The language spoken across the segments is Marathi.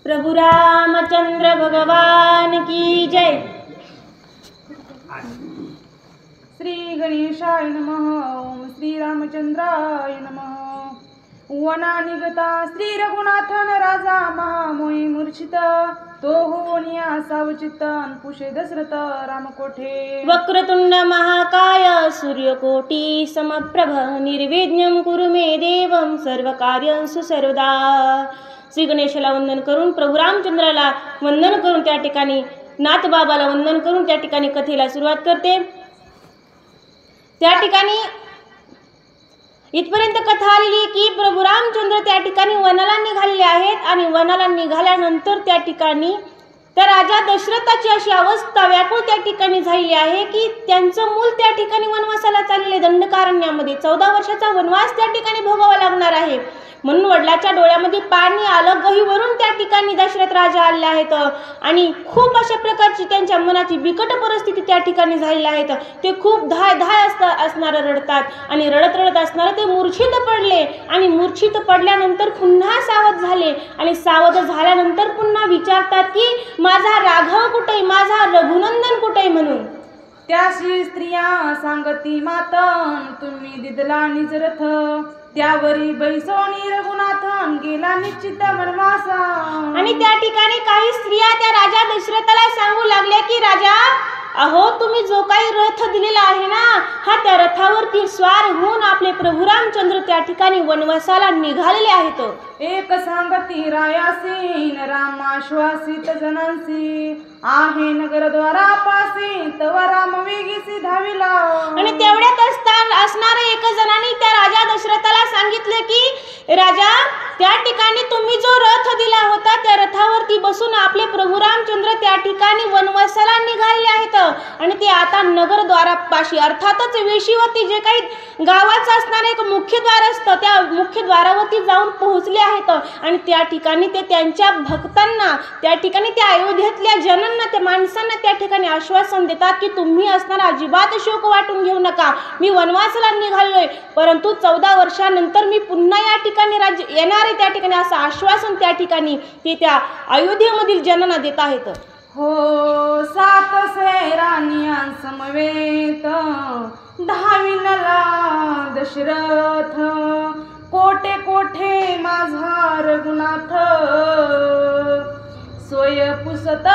प्रभु रामचंद्र भगवान की जय। श्री गणेशाय नमः। ओम श्री रामचंद्राय नमः। वना निगता श्री रघुनाथन राजा महामोही मूर्छित तो होनिया सावचित पुषे दशरथ रामकोठे। वक्रतुंड महाकाय सूर्यकोटी समप्रभ निर्विघ्नं कुरु मे देवं सर्वकार्यंसु सर्वदा। श्री गणेशाला वंदन करून, प्रभू रामचंद्राला वंदन करून, त्या ठिकाणी नाथबाबाला वंदन करून त्या ठिकाणी कथेला सुरुवात करते। त्या ठिकाणी इथपर्यंत कथा आलेली की प्रभू रामचंद्र त्या ठिकाणी वनाला निघालेले आहेत आणि वनाला निघाल्यानंतर त्या ठिकाणी त्या राजा दशरथाची अशी अवस्था व्याकुळ त्या ठिकाणी झालेली आहे की त्यांचं मूल त्या ठिकाणी वनवासाला चाललेले दंडकारण्यामध्ये 14 वर्षाचा वनवास त्या ठिकाणी भोगावा लागणार आहे। म्हणून वडिलाच्या डोळ्यामध्ये पाणी आलं, गहीवरून त्या ठिकाणी दशरथ राजा आले आहेत आणि खूप अशा प्रकारची त्यांच्या मनाची बिकट परिस्थिती त्या ठिकाणी झालेली आहेत। ते खूप धाय असणारे रडतात आणि रडत असणारे ते मूर्छित पडले आणि मूर्छित पडल्यानंतर पुन्हा सावध झाले आणि सावध झाल्यानंतर पुन्हा विचारतात की माझा राघव कुठे, माझा रघुनंदन कुठे म्हणून। त्याशी स्त्रिया सांगती मातन तुम्ही दिदला निजरथ त्यावरी बैसोनी रघुनाथन गेला निश्चित वनवासा। आणि त्या ठिकाणी काही स्त्रिया त्या राजा दशरथाला सांगू लागल्या की राजा अहो तुम्ही जो काही रथ दिलेला आहे ना, हा त्या रथावरती स्वार होऊन आपले प्रभू रामचंद्र त्या ठिकाणी वनवासाला निघालेले आहेत। एक सांगती रायासी रामाश्वासित जनांसी आहे नगरद्वारापासी तव राम वेगीसी धाविला। आणि तेवढ्यात असणारे एक जणांनी त्या राजा दशरथाला सांगितले की राजा त्या ठिकाणी तुम्ही जो रथ दिला होता त्या रथावरती बसून आपले प्रभू रामचंद्र त्या ठिकाणी वनवासाला निघालेले आहेत आणि ते आता नगरद्वारापाशी अर्थातच वेशीवरती जे काही गावाचं असणारं एक मुख्य द्वार असतं त्या मुख्य द्वारावरती जाऊन पोहोचले आहेत आणि त्या ठिकाणी ते त्यांच्या भक्तांना त्या ठिकाणी त्या अयोध्येतल्या जनांना त्या माणसांना त्या ठिकाणी आश्वासन देतात की तुम्ही असणारा अजिबात शोक वाटून घेऊ नका, मी वनवासाला निघालोय परंतु 14 वर्षानंतर मी पुन्हा या ठिकाणी राज्य येणार आहे त्या ठिकाणी असं आश्वासन त्या ठिकाणी ते त्या अयोध्येमधील जनांना देत आहेत। हो 7 सैरानियां समवेत धाविनला दशरथ कोठे कोठे माझा रघुनाथ सोय पुसत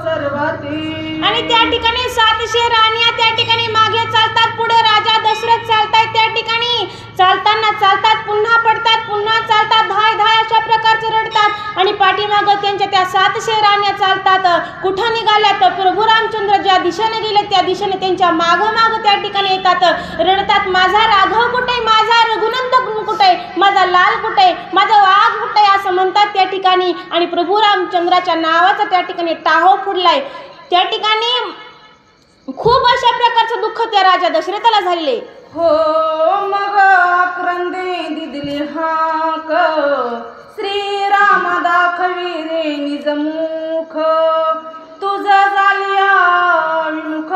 सर्वाती। आणि त्या ठिकाणी 700 राण्या त्या ठिकाणी मागे चालतात, पुढे राजा दशरथ चालतात, त्या ठिकाणी चालतात पुन्हा पडतात, पुन्हा चालतात, धाय अशा प्रकारचे रडतात आणि पाठीमागे त्यांच्या त्या 700 राण्या चालतात। कुठं निघाल्यात प्रभू रामचंद्र ज्या दिशेने गेले त्या दिशेने त्यांच्या माग त्या ठिकाणी येतात, रडतात माझा राघव कुठे, माझा रघुनंदन कुठे, माझा लाल कुठे, माझा वाघ कुठे असं म्हणतात त्या ठिकाणी आणि प्रभू रामचंद्राच्या नावाचा त्या ठिकाणी टाहो फुडलाय। त्या ठिकाणी खूप अशा प्रकारचं दुःख त्या राजा दशरथाला झाले। हो मग आक्रंदे दिदली हाक श्रीराम दाखवी रे निजमुख तुझा झालिया विमुख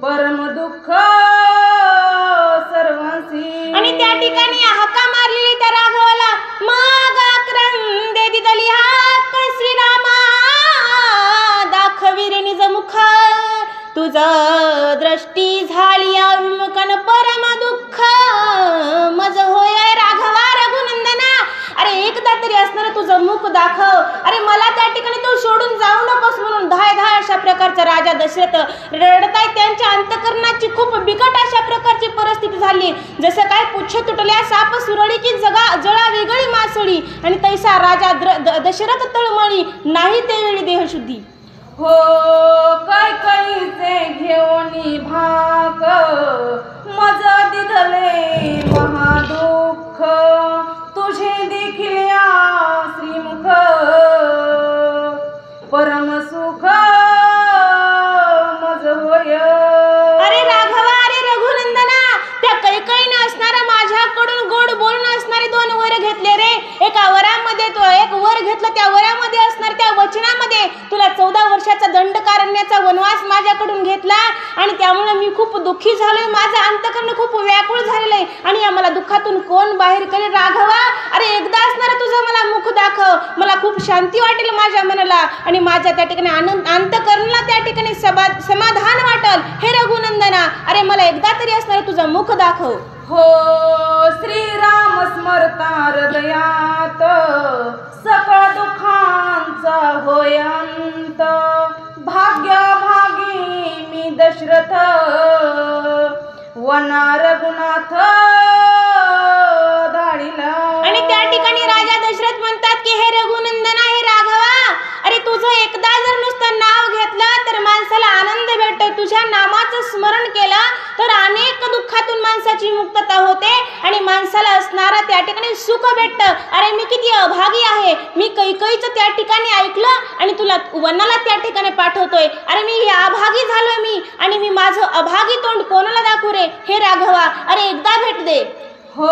परम दुःख सर्वांसी। आणि त्या ठिकाणी हाका मारलेली त्या राघवाला मग आक्रंदे दिदली हाक श्रीरामा दाखवी रे निजमुख तुझा दृष्टी झाली विमुखन परम दुःख मज होय राघवा रघुनंदना। अरे एकदा तरी असणार तुझं मुख दाखव, अरे मला त्या ठिकाणी तू सोडून जाऊ नकोस म्हणून धाय अशा प्रकारचा राजा दशरथ रडताय। त्यांच्या अंतकरणाची खूप बिकट अशा प्रकारची परिस्थिती झाली, जसं काय पुच्छ तुटल्या साप सुरळीची जळा वेगळी मासळी आणि तैसा राजा दशरथ तळमळी नाही त्यावेळी देहशुद्धी। हो कैकईचे घेऊनी भाक मज दिदले महादुःख तुझे देखिल्या श्रीमुख परम सुख मज होय। अरे राघवा, अरे रघुनंदना, त्या कैकईने असणारा माझ्याकडून गोड बोलून असणारे 2 वर घेतले रे। एका वरामध्ये तो एक वर घेतलं, त्या वरामध्ये असणार त्या वचनामध्ये तुला 14 वर्षाचा दंडकारण्याचा वनवास माझ्याकडून घेतला आणि त्यामुळे मी खूप दुःखी झालोय, माझं अंतकरण खूप व्याकुळ झालेलं आहे आणि आम्हाला दुःखातून कोण बाहेर करेल राघवा। अरे एकदा असणार तुझं दाखव, मला खूप शांती वाटेल माझ्या मनाला आणि माझ्या त्या ठिकाणी अंतःकरणाला त्या ठिकाणी समाधान वाटेल. हे रघुनंदना, अरे मला एकदा तरी असणार तुझं मुख दाखव. हो श्रीराम स्मरता हृदयात सकळ दुःखांचा होय अंत. भाग्यभागी मी दशरथ वना रघुनाथ दाळीला. आणि त्या ठिकाणी राजा दशरथ म्हणतात की हे रघुनंदना, हे राघवा, अरे तुझं एकदा जर नुसतं नाव घेतलं तर माणसाला आनंद भेटतो. तुझ्या नामाचं स्मरण केलं तर अनेक दुःखातून माणसाची मुक्तता होते आणि माणसाला असणारा त्या ठिकाणी सुख भेटतं. अरे मी किती अभागी आहे, मी कैकईचं त्या ठिकाणी ऐकलं आणि तुला वनाला त्या ठिकाणी पाठवतोय. अरे मी अभागी झालोय मी, आणि मी माझं अभागी तोंड कोणाला दाखवू रे? हे राघवा, अरे एकदा भेट दे. हो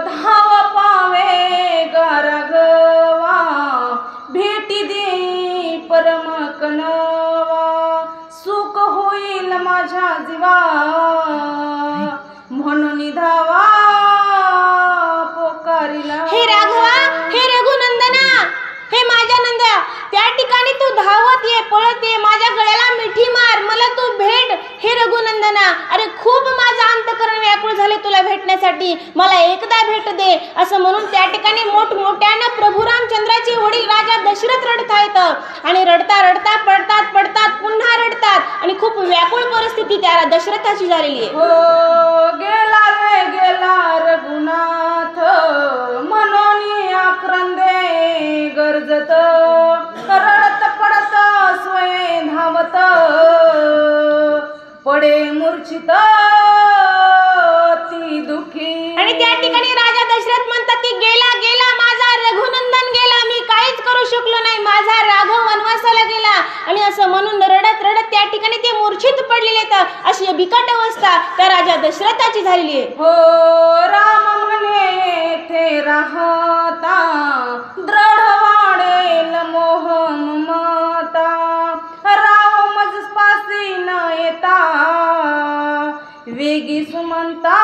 धाव पावे गा राघवा भेटी दे परम कनवा. सुख होईल माझ्या जीवा म्हणून धावा पोकारिला. हे राघवा, हे रघुनंदना, हे माझ्या नंदा, त्या ठिकाणी तू धावत ये, पळत ये, माझ्या गळ्याला मिठी मार, मला तू भेट. हे रघुनंदना, अरे खूप माझं अंतःकरण व्याकुळ झाले तुला भेटण्यासाठी, मला एकदा भेट दे. असं म्हणून त्या ठिकाणी मोठमोठ्यानं प्रभू रामचंद्राचे वडील राजा दशरथ रडत आहेत आणि रडता रडता पडतात पडतात पुन्हा रडतात आणि खूप व्याकुळ परिस्थिती त्या दशरथाची झालेली आहे. हो गेला रे गेला रघुनाथ म्हणून आक्रंदे गरजत. रडत पडत स्वये धावत पडे मूर्छित ती दुखी. आणि त्या ठिकाणी राजा दशरथ म्हणतात की गेला गेला माझा रघुनंदन गेला, मी काहीच करू शकलो नाही, माझा राघव वनवासाला गेला. आणि असं म्हणून रडत रडत त्या ठिकाणी ते मूर्छित पडलेले तर अशी बिकट अवस्था त्या राजा दशरथाची झालेली आहे. हो राम म्हणे ते राहता दृढ वाढेल मोह ममता. राव मजपासी न येता वेगी सुमंता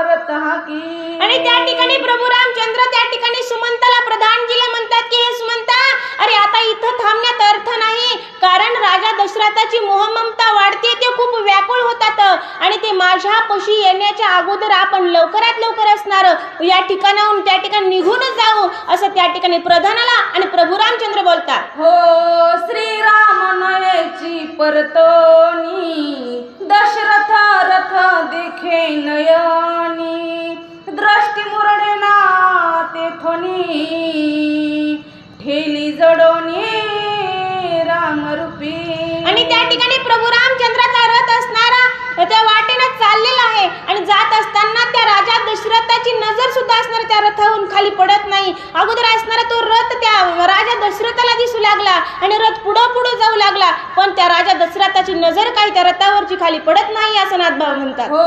रता की. आणि त्या ठिकाणी प्रभू रामचंद्र त्या ठिकाणी सुमंताला प्रधानजीला म्हणतात की हे सुमंता, अरे आता इथं थांबण्यात अर्थ नाही, कारण राजा दशरथाची मोहममता वाढते, ते खूप व्याकुळ होतात आणि ते माझ्या पशी येण्याच्या अगोदर आपण लवकरात लवकर असणार या ठिकाणाहून त्या ठिकाणी निघूनच जाऊ, असं त्या ठिकाणी प्रधानाला आणि प्रभू रामचंद्र बोलतात. हो श्रीराम नयेची परतोनी दशरथ रथ देखे नयनी. दृष्टी मुरडेना तेथोनी ठेली जडोनी रामरूपी. आणि त्या ठिकाणी प्रभू रामचंद्राचा रथ असणारा त्या वाटेनं चाललेला आहे आणि जात असताना त्या राजा दशरथाची नजर सुद्धा असणार त्या रथावरून खाली पडत नाही. अगोदर असणारा तो रथ त्या राजा दशरथाला दिसू लागला आणि रथ पुढं पुढं जाऊ लागला, पण त्या राजा दशरथाची नजर काही त्या रथावरची खाली पडत नाही असं नाथबाबा म्हणतात. हो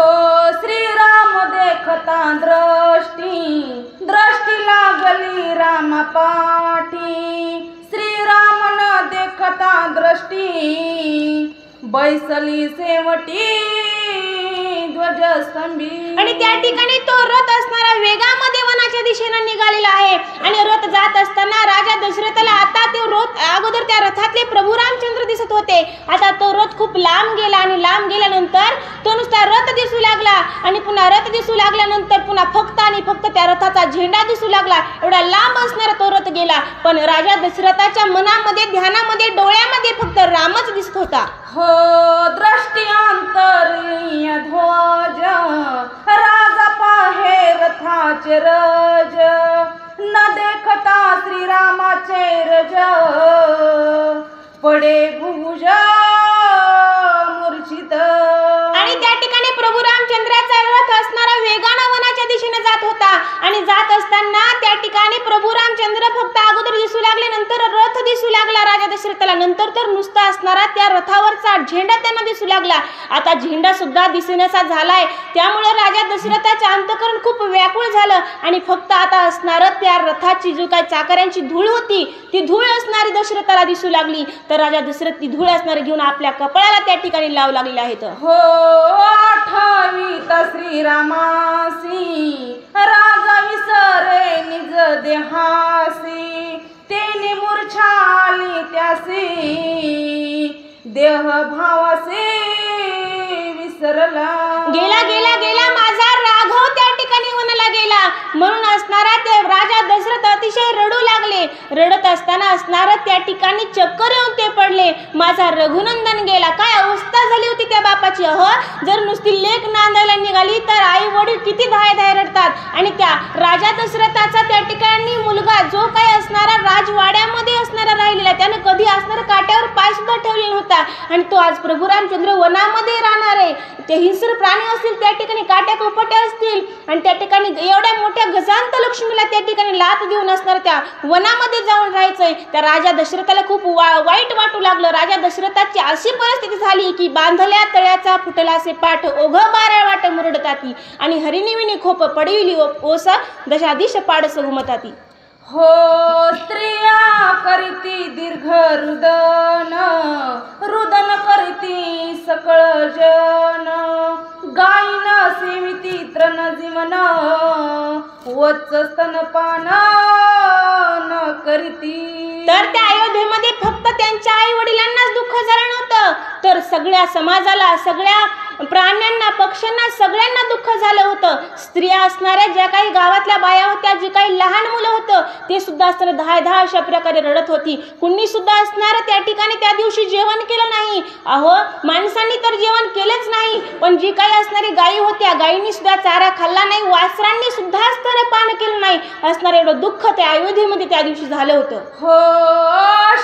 श्रीराम देखता दृष्टी लागली रामा पाठी. श्रीराम न देखता दृष्टी बैसली सेवटी ध्वजस्तंभी. आणि त्या ठिकाणी तो रथ असणारा वेगामध्ये वनाच्या दिशेनं निघालेला आहे आणि रथ जात असताना राजा दशरथाला आता तो रथ अगोदर त्या रथातले प्रभू रामचंद्र दिसत होते, आता तो रथ खूप लांब गेला आणि लांब गेल्यानंतर तो नुसता रथ दिसू लागला आणि पुन्हा रथ दिसू लागल्यानंतर पुन्हा फक्त आणि फक्त त्या रथाचा झेंडा दिसू लागला. एवढा लांब असणारा तो रथ गेला, पण राजा दशरथाच्या मनामध्ये ध्यानामध्ये डोळ्यामध्ये फक्त रामच दिसत होता. हो दृष्टी अंतरीय ध्वज राजा पाहे रथाचे रज. न देखता श्रीरामाचे रज पडे भुज मूर्छित. आणि त्या ठिकाणी प्रभू रामचंद्राचा रथ असणारा वेगानं वनाच्या दिशेने जात होता आणि जात असताना त्या ठिकाणी प्रभू रामचंद्र फक्त अगोदर दिसू लागले, नंतर रथ दिसू लागला राजा दशरथाला, नंतर तर नुसता असणारा त्या रथावरचा झेंडा त्यांना दिसू लागला. आता झेंडा सुद्धा दिसेनासा झालाय, त्यामुळे राजा दशरथाचे अंतःकरण खूप व्याकुळ झालं आणि फक्त आता असणारं त्या रथाची जो काय चाकऱ्यांची धूळ होती ती धूळ असणारी दशरथाला दिसू लागली. तर राजा दशरथ ती धूळ असणारी घेऊन आपल्या कपाळाला त्या ठिकाणी लावू लागलेले आहेत. हो आठवीत श्रीरामासी राजा विसरे निज देहासी. हासी तेने मूर्छा आली त्यासी देह भावासे विसरला. गेला गेला गेला माझा राघव त्या ठिकाणी वनाला गेला. म्हणून असणारा ते राजा दशरथ अतिशय रडू लागले. रडत असताना असणारा त्या ठिकाणी चक्कर येऊन ते पडले. माझा रघुनंदन गेला. काय अवस्था झाली होती त्या बापाची. जर नुसती लेक नांदायला निघाली तर आई वडील किती धाय धाय रडतात. आणि त्या राजा दशरथाचा त्या ठिकाणी मुलगा जो काही असणारा राजवाड्यामध्ये असणारा राहिलेला त्याने कधी असणारा काट्यावर पाय सुद्धा ठेवलेला नव्हता. आणि तो आज प्रभू रामचंद्र वनामध्ये राहणार आहे. ते हिंस्र प्राणी असतील त्या ठिकाणी काट्या कोपट्या असतील आणि त्या ठिकाणी एवढ्या मोठ्या गजांत लक्ष्मीला त्या ठिकाणी लाथ देऊन असणार त्या वनामध्ये जाऊन राहायचंय. त्या राजा दशरथाला खूप वाईट वाटू लागलं. राजा दशरथाची अशी परिस्थिती झाली की बांधल्या तळ्याचा फुटला असे पाठ ओघ बारा वाट मुरडताती आणि हरिनिविनी खोप पडविली ओस दशाधीश पाडस घुमताती. हो स्त्रिया करीती दीर्घ रुदन रुदन करीती सकळ जन गायन सेविती तृण जीवन वत्स स्तनपान न करीती. तर त्या अयोध्येमध्ये फक्त त्यांच्या आई वडिलांनाच दुःख झालं नव्हतं तर सगळ्या समाजाला सगळ्या प्राण्यांना पक्ष्यांना सगळ्यांना दुःख झालं होतं. स्त्रिया असणाऱ्या ज्या काही गावातल्या बाया होत्या जी काही लहान मुलं होतं ते सुद्धा असताना धाय धाय अशा प्रकारे रडत होती. कुणी सुद्धा असणार त्या ठिकाणी त्या दिवशी जेवण केलं नाही. माणसांनी तर जेवण केलंच नाही पण जी काही असणारी गायी होत्या गायींनी सुद्धा चारा खाल्ला नाही. वासरांनी सुद्धा स्तनपान केलं नाही. असणारं एवढं दुःख त्या अयोध्येमध्ये त्या दिवशी झालं होतं. हो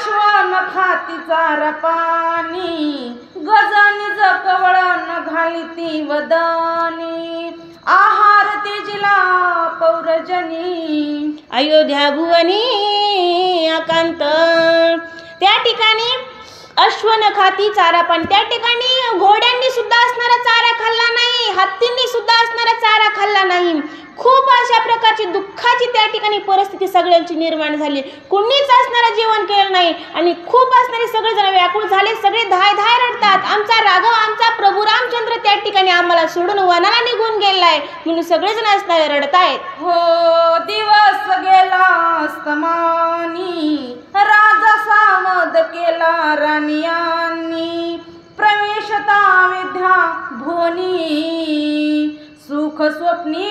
श्वान खाती चारा पाणी गजानी कवळ न घालिती वदनी आहार तेजिला पौरजनी अयोध्या भुवनी अकांत. त्या ठिकाणी अश्वन खाती चारा पण त्या ठिकाणी घोड्यांनी सुद्धा असणारा चारा खाल्ला नाही. हत्तींनी सुद्धा असणारा चारा खाल्ला नाही. खूप अशा प्रकारची दुःखाची त्या ठिकाणी परिस्थिती सगळ्यांची निर्माण झाली. कुणीच असणारं जेवण केलं नाही आणि खूप असणारे सगळेजण व्याकुळ झाले. सगळे धाय धाय रडतात. आमचा राघव आमचा प्रभू रामचंद्र त्या ठिकाणी आम्हाला सोडून वनाला निघून गेलाय म्हणून सगळेजण असणारे रडतायत. हो दिवस गेला स्तमानी राजा सामद केला राणियांनी प्रवेशता विद्या भुवनी सुख स्वप्नी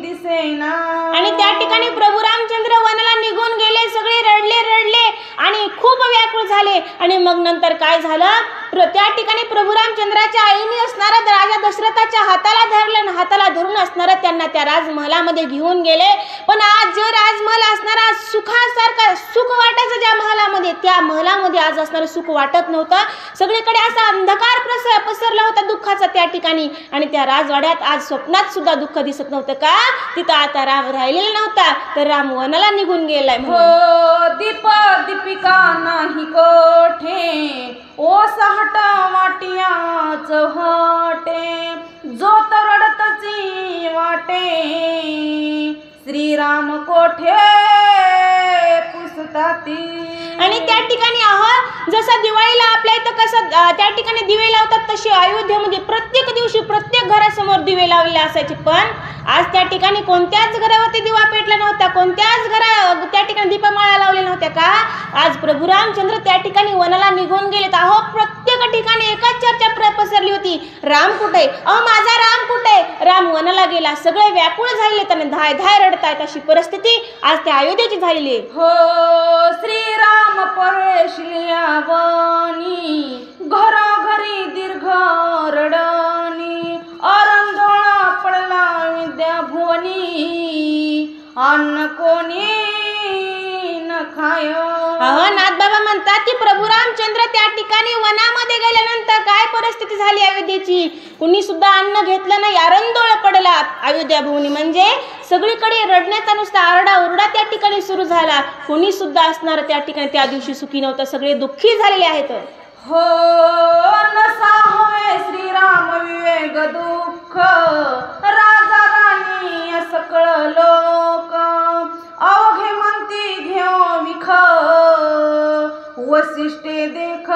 दिसेना. आणि त्या ठिकाणी प्रभू रामचंद्र वनाला निघून गेले. सगळे रडले रडले आणि खूप व्याकुळ झाले. आणि मग नंतर काय झालं त्या ठिकाणी प्रभू रामचंद्राच्या आईने असणारा राजा दशरथाच्या हाताला धरलं. हाताला धरून असणारा त्यांना त्या राजमहालामध्ये घेऊन गेले. पण आज जो राजमहल असणारा सुखासारखा सुख वाटायचं ज्या महलामध्ये त्या महलामध्ये आज असणारं सुख वाटत नव्हतं. सगळीकडे असा अंधकार पसरला होता दुःखाचा त्या ठिकाणी. आणि त्या राजवाड्यात आज स्वप्नात सुद्धा दुःख दिसत नव्हतं. का तिथं आता राम राहिलेला नव्हता तर राम वनाला निघून गेलाय. हो दीप दीपिका नाही कोठे ओस हट वाटियाच हटे जो तरडतची वाटे श्रीराम कोठे पुसताती. आणि त्या ठिकाणी जसं दिवाळीला आपल्या इथं कसं त्या ठिकाणी दिवे लावतात तसे अयोध्येमध्ये प्रत्येक दिवशी प्रत्येक घरासमोर दिवे लावलेले असायचे. पण आज त्या ठिकाणी कोणत्याच घरावरती दिवा पेटला नव्हता. कोणत्याच त्या ठिकाणी दीपमाळा लावल्या नव्हत्या. का आज प्रभू रामचंद्र त्या ठिकाणी वनाला निघून गेलेत. प्रत्येक ठिकाणी एकच चर्चा पसरली होती. राम कुठे माझा राम कुठे. राम वनाला गेला. सगळे व्याकुळ झालेले त्याने धाय धाय रडतायत. अशी परिस्थिती आज त्या अयोध्येची झालेली आहे. हो श्रीराम परवेशलिया वनी घरोघरी दीर्घ रडणी अरंधोळा पडला विद्या भुवनी अन्न कोणी न खाय. नाथबाबा म्हणतात की प्रभू रामचंद्र त्या ठिकाणी वनामध्ये गेल्यानंतर काय परिस्थिती झाली अयोध्येची. कुणी सुद्धा अन्न घेतलं नाही. अरंधोळ पडला अयोध्या भुवनी म्हणजे सगळीकडे रडण्याचा नुसता आरडाओरडा त्या ठिकाणी सुरू झाला. कुणी सुद्धा असणार त्या ठिकाणी त्या दिवशी सुखी नव्हतं. सगळे दुःखी झालेले आहेत. हो नसा होय श्रीराम विवेक दुःख राजा राणी सकळ लोक अवघे म्हणती घेऊ विख वसिष्ठे देख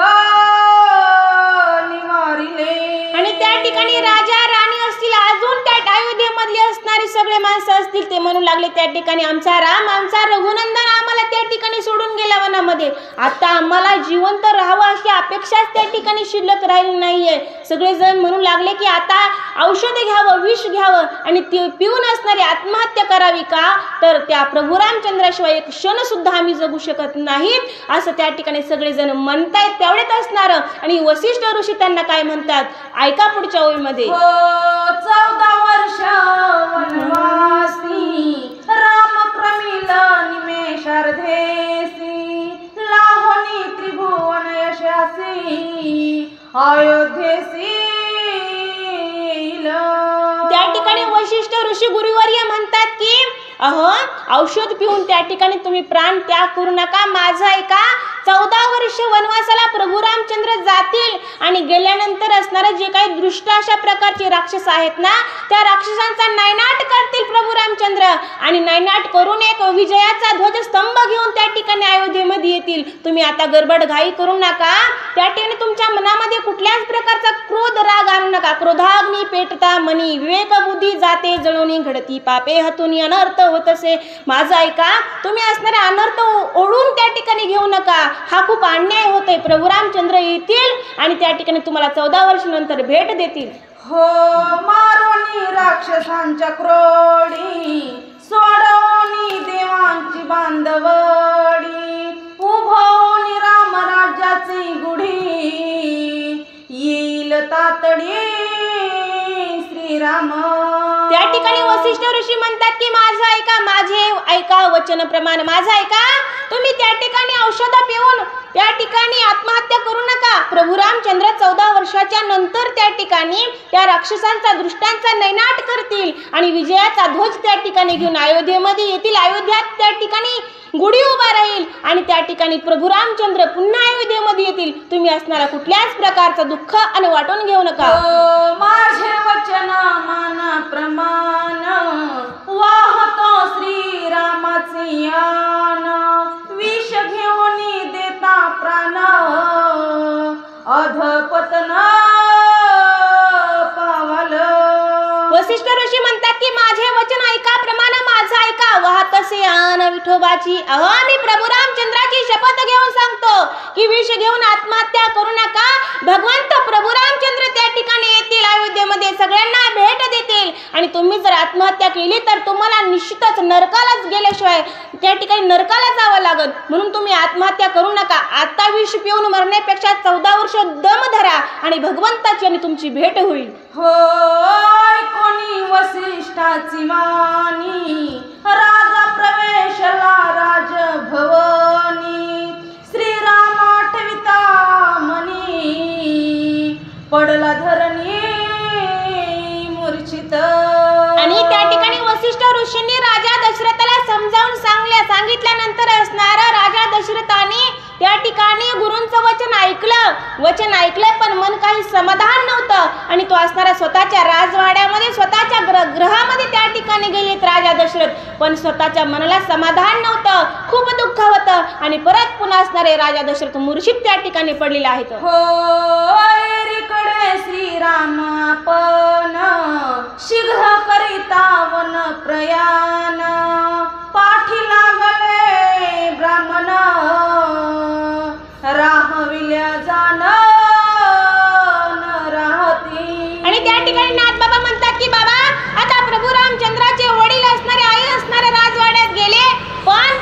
निवारिले. आणि त्या ठिकाणी राजा राणी असतील अजून त्या अयोध्येमधले असणारी सगळे माणसं असतील ते म्हणू लागले त्या ठिकाणी, आमचा राम आमचा रघुनंदन आम्हाला त्या ठिकाणी सोडून गेला वनामध्ये, आता आम्हाला जिवंत राहावं अशी अपेक्षाच त्या ठिकाणी शिल्लक राहिली नाहीये. सगळेजण म्हणू लागले की आता औषध घ्यावं, विष घ्यावं आणि ते पिऊन असणारी आत्महत्या करावी का, तर त्या प्रभू रामचंद्राशिवाय एक क्षण सुद्धा आम्ही जगू शकत नाहीत असं त्या ठिकाणी सगळेजण म्हणतायत. तेवढेच असणार आणि वसिष्ठ ऋषी त्यांना काय म्हणतात ऐका पुढच्या ओळीमध्ये. 14 वर्ष वनवासी राम प्रमिल निमेषार्धेसी लाहोनी त्रिभुवन यशासी अयोध्येसी. त्या ठिकाणी वशिष्ठ ऋषी गुरुवर्य म्हणतात की औषध पिऊन त्या ठिकाणी तुम्ही प्राण त्याग करू नका, माझं ऐका. 14 वर्ष वनवासाला प्रभू रामचंद्र जातील आणि गेल्यानंतर असणारे जे काही दृष्ट अशा प्रकारचे राक्षस आहेत ना, त्या राक्षसांचा नायनाट करतील प्रभू रामचंद्र आणि नायनाट करून एक विजयाचा ध्वजस्तंभ घेऊन त्या ठिकाणी अयोध्येमध्ये येतील. तुम्ही आता गडबड घाई करू नका, त्या ठिकाणी तुमच्या मनामध्ये कुठल्याच प्रकारचा क्रोध राग आणू नका. क्रोधाग्नी पेटता मनी विवेक बुद्धी जाते जळवणी घडती पापे हतुनी अनर्थ होत असे. माझं ऐका, तुम्ही असणारे अनर्थ ओढून त्या ठिकाणी घेऊ नका, हा खूप अन्याय होतोय. प्रभू रामचंद्र येतील आणि त्या ठिकाणी तुम्हाला 14 वर्षानंतर भेट देतील. हो मारोनी राक्षसांच्या क्रोडी सोडवणी देवांची बांधवडी उभवणी राम राज्याची गुढी येईल तातडी श्रीराम. त्या ठिकाणी वसिष्ठ ऋषी म्हणतात की माझं ऐका, माझे ऐका वचन प्रमाण, माझं ऐका. तुम्ही त्या ठिकाणी औषध पिऊन त्या ठिकाणी आत्महत्या करू नका. प्रभू रामचंद्र 14 वर्षाच्या नंतर त्या ठिकाणी त्या राक्षसांचा दृष्टांचा नैनाट करतील आणि विजयाचा ध्वज त्या ठिकाणी घेऊन अयोध्येमध्ये येतील. अयोध्यात त्या ठिकाणी गुढी उभा राहील आणि त्या ठिकाणी प्रभू रामचंद्र पुन्हा अयोध्येमध्ये येतील. तुम्ही असणारा कुठल्याच प्रकारचं दुःख आणि वाटून घेऊ नका. माझे वचन मान प्रमाण वाहतो श्रीरामाचे यान विष घेऊन देता प्राण अधपतन पावल. वसिष्ठ ऋषी म्हणतात की माझे वचन ऐका प्रमाण, माझं ऐका. वाहत असे आन विठोबाची, आम्ही प्रभू रामचंद्राची शपथ घेऊन सांगतो की विष घेऊन आत्महत्या करू नका. भगवंत प्रभू रामचंद्र त्या ठिकाणी येतील, अयोध्येमध्ये सगळ्यांना भेट देतील आणि तुम्ही जर आत्महत्या केली तर तुम्हाला निश्चितच नरकालाच गेल्याशिवाय त्या ठिकाणी नरकाला जावं लागत. म्हणून तुम्ही आत्महत्या करू नका. आता विष पिऊन मरण्यापेक्षा 14 वर्ष दम धरा आणि भगवंताची आणि तुमची भेट होईल. होय कोणी वसिष्ठाची वाणी राजा प्रवेशला राजभवनी श्रीराम आठविता मनी पडला धरणी मूर्छित. आणि त्या ठिकाणी वसिष्ठ ऋषींनी राजा दशरथाला समजावून सांगितल्यानंतर असणारा राजा दशरथाने त्या ठिकाणी गुरूंचं वचन ऐकलं पण मन काही समाधान नव्हतं आणि तो असणारा स्वतःच्या राजवाड्यामध्ये स्वतःच्या ग्रहामध्ये त्या ठिकाणी गेलेत राजा दशरथ, पण स्वतःच्या मनाला समाधान नव्हतं, खूप दुःख होतं आणि परत पुन्हा असणारे राजा दशरथ मूर्छित त्या ठिकाणी पडलेले आहेत. होरीकडे श्रीराम आपण शीघ्र करिता वन प्रयाण पाठी लागले ब्राह्मण राहविल्या जाण राहती. आणि त्या ठिकाणी नाथबाबा म्हणतात की बाबा आता प्रभू रामचंद्राचे वडील असणारे आई असणारे राजवाड्यात गेले, पण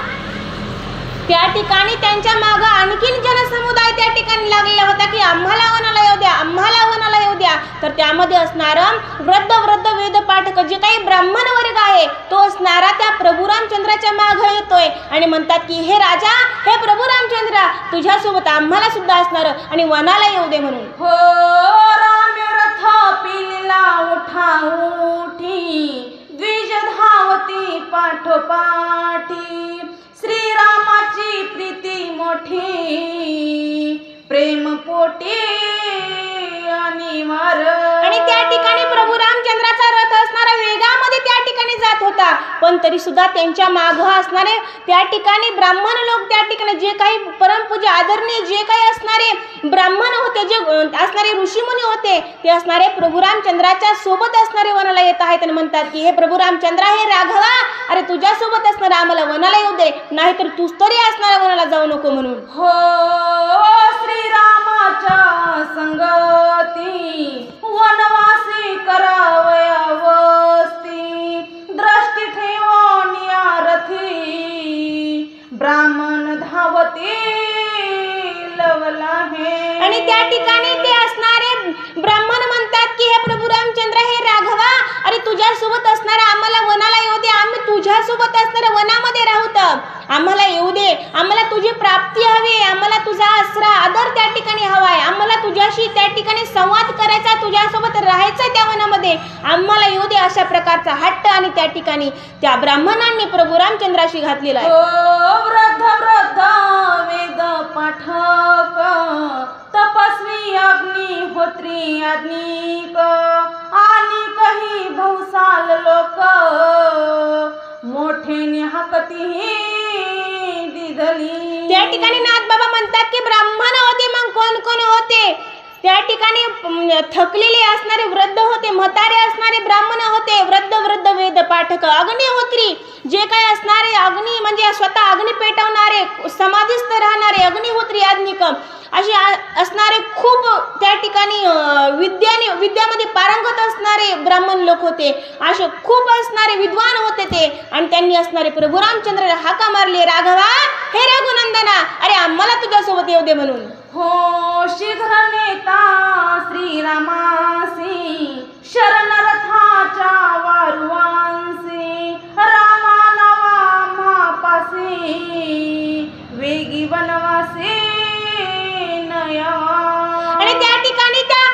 त्या ठिकाणी त्यांच्या मागे आणखीन जनसमुदाय त्या ठिकाणी लागलेला होता की आम्हाला वनाला येऊ द्या, आम्हाला वनाला येऊ द्या. तर त्यामध्ये असणारा वृद्ध वेदपाठक जे काही ब्राह्मण वर्ग आहे तो असणारा त्या प्रभू रामचंद्राच्या मागे येतोय आणि म्हणतात की हे राजा, हे प्रभू रामचंद्रा, तुझ्यासोबत आम्हाला सुद्धा असणार आणि वनाला येऊ दे म्हणून. हो राम रथ पिला उठा उठी द्विज धावती पाठोपाठी श्रीरामाची प्रीती मोठी प्रेम पोटी अनिवार्य. आणि त्या ठिकाणी प्रभू रामचंद्राचा रथ असणारा वेगामध्ये त्या ठिकाणी जात होता. होता, पण तरी सुद्धा त्यांच्या मागं असणारे त्या ठिकाणी ब्राह्मण लोक, त्या ठिकाणी जे काही परमपूज्य आदरणीय जे काही असणारे ब्राह्मण होते, जे असणारे ऋषीमुनी होते, ते असणारे प्रभू रामचंद्राच्या सोबत असणारे वनाला येत आहेत आणि म्हणतात की हे प्रभू रामचंद्रा, हे राघवा, अरे तुझ्या सोबत असणारे आम्हाला वनाला येऊ दे, नाहीतर तूच तरी असणाऱ्या वनाला जाऊ नको म्हणून. हो श्रीरामाच्या संगती वनवासी करावया वस्ती, दृष्टी ठेवून रथी ब्राह्मण धावती लवला हे. आणि त्या ठिकाणी ते असणारे ब्राह्मण म्हणतात की हे प्रभू रामचंद्र, हे राघवा, अरे तुझ्या सोबत असणारा आम्हाला वनाला येऊ दे, आम्ही तुझ्या सोबत असणाऱ्या वनामध्ये राहूत, आम्हाला येऊ दे, आम्हाला तुझी प्राप्ती हवी, आम्हाला तुझा आसरा आदर त्या ठिकाणी हवाय, आम्हाला तुझ्याशी त्या ठिकाणी संवाद करायचा, तुझ्यासोबत राहायचं त्या वनामध्ये, आम्हाला येऊ दे, अशा प्रकारचा हट्ट आणि त्या ठिकाणी त्या ब्राह्मणांनी प्रभू रामचंद्राशी घातलेला आहे. वृद्ध वृद्ध वेद पाठक तपस्वी अग्निहोत्री आज्ञिक आणि काही बहुसाल लोक मोठे हाकती दिधली. त्या ठिकाणी नाथ बाबा म्हणतात की ब्राह्मण होते, मग कोण कोण होते, त्या ठिकाणी थकलेले असणारे वृद्ध होते, म्हातारे असणारे ब्राह्मण होते, वृद्ध वृद्ध वेद पाठक, अग्निहोत्री जे काही असणारे, अग्नी म्हणजे स्वतः अग्नी पेटवणारे, समाधीस्थ राहणारे अग्निहोत्री आज्ञिक असे असणारे खूप त्या ठिकाणी विद्यामध्ये पारंगत असणारे ब्राह्मण लोक होते, असे खूप असणारे विद्वान होते ते. आणि त्यांनी असणारे प्रभू रामचंद्र हाका मारले, राघवा, हे रघुनंदना, अरे आम्हाला तुझ्यासोबत येऊ दे म्हणून. हो शीघ्र नेता श्रीरामासी शरण रथाच्या वारुवांसी रामा नवा मापासी वेगी वनवासी नया. आणि त्या ठिकाणी त्या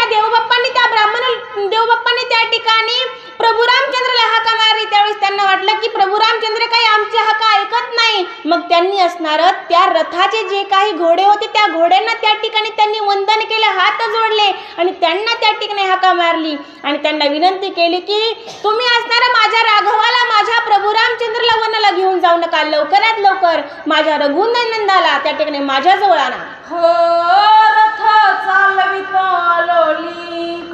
देवबाप्पांनी, त्या ब्राह्मण देवबाप्पांनी त्या ठिकाणी प्रभू रामचंद्राला हाका मारली. त्यावेळेस त्यांना वाटलं की प्रभू रामचंद्र काही आमची हाका ऐकत नाही. मग त्यांनी असणार त्या रथाचे जे काही घोडे होते, त्या घोड्यांना त्या ठिकाणी त्यांनी वंदन केले, हात जोडले आणि त्यांना त्या ठिकाणी हाका मारली आणि त्यांना विनंती केली की तुम्ही असणारा माझ्या राघवाला, माझ्या प्रभू रामचंद्रला वनाला घेऊन जाऊ नका, लवकरात लवकर माझ्या रघुनंदनाला त्या ठिकाणी माझ्याजवळ आणा. हो रथ चालवितो लोलिक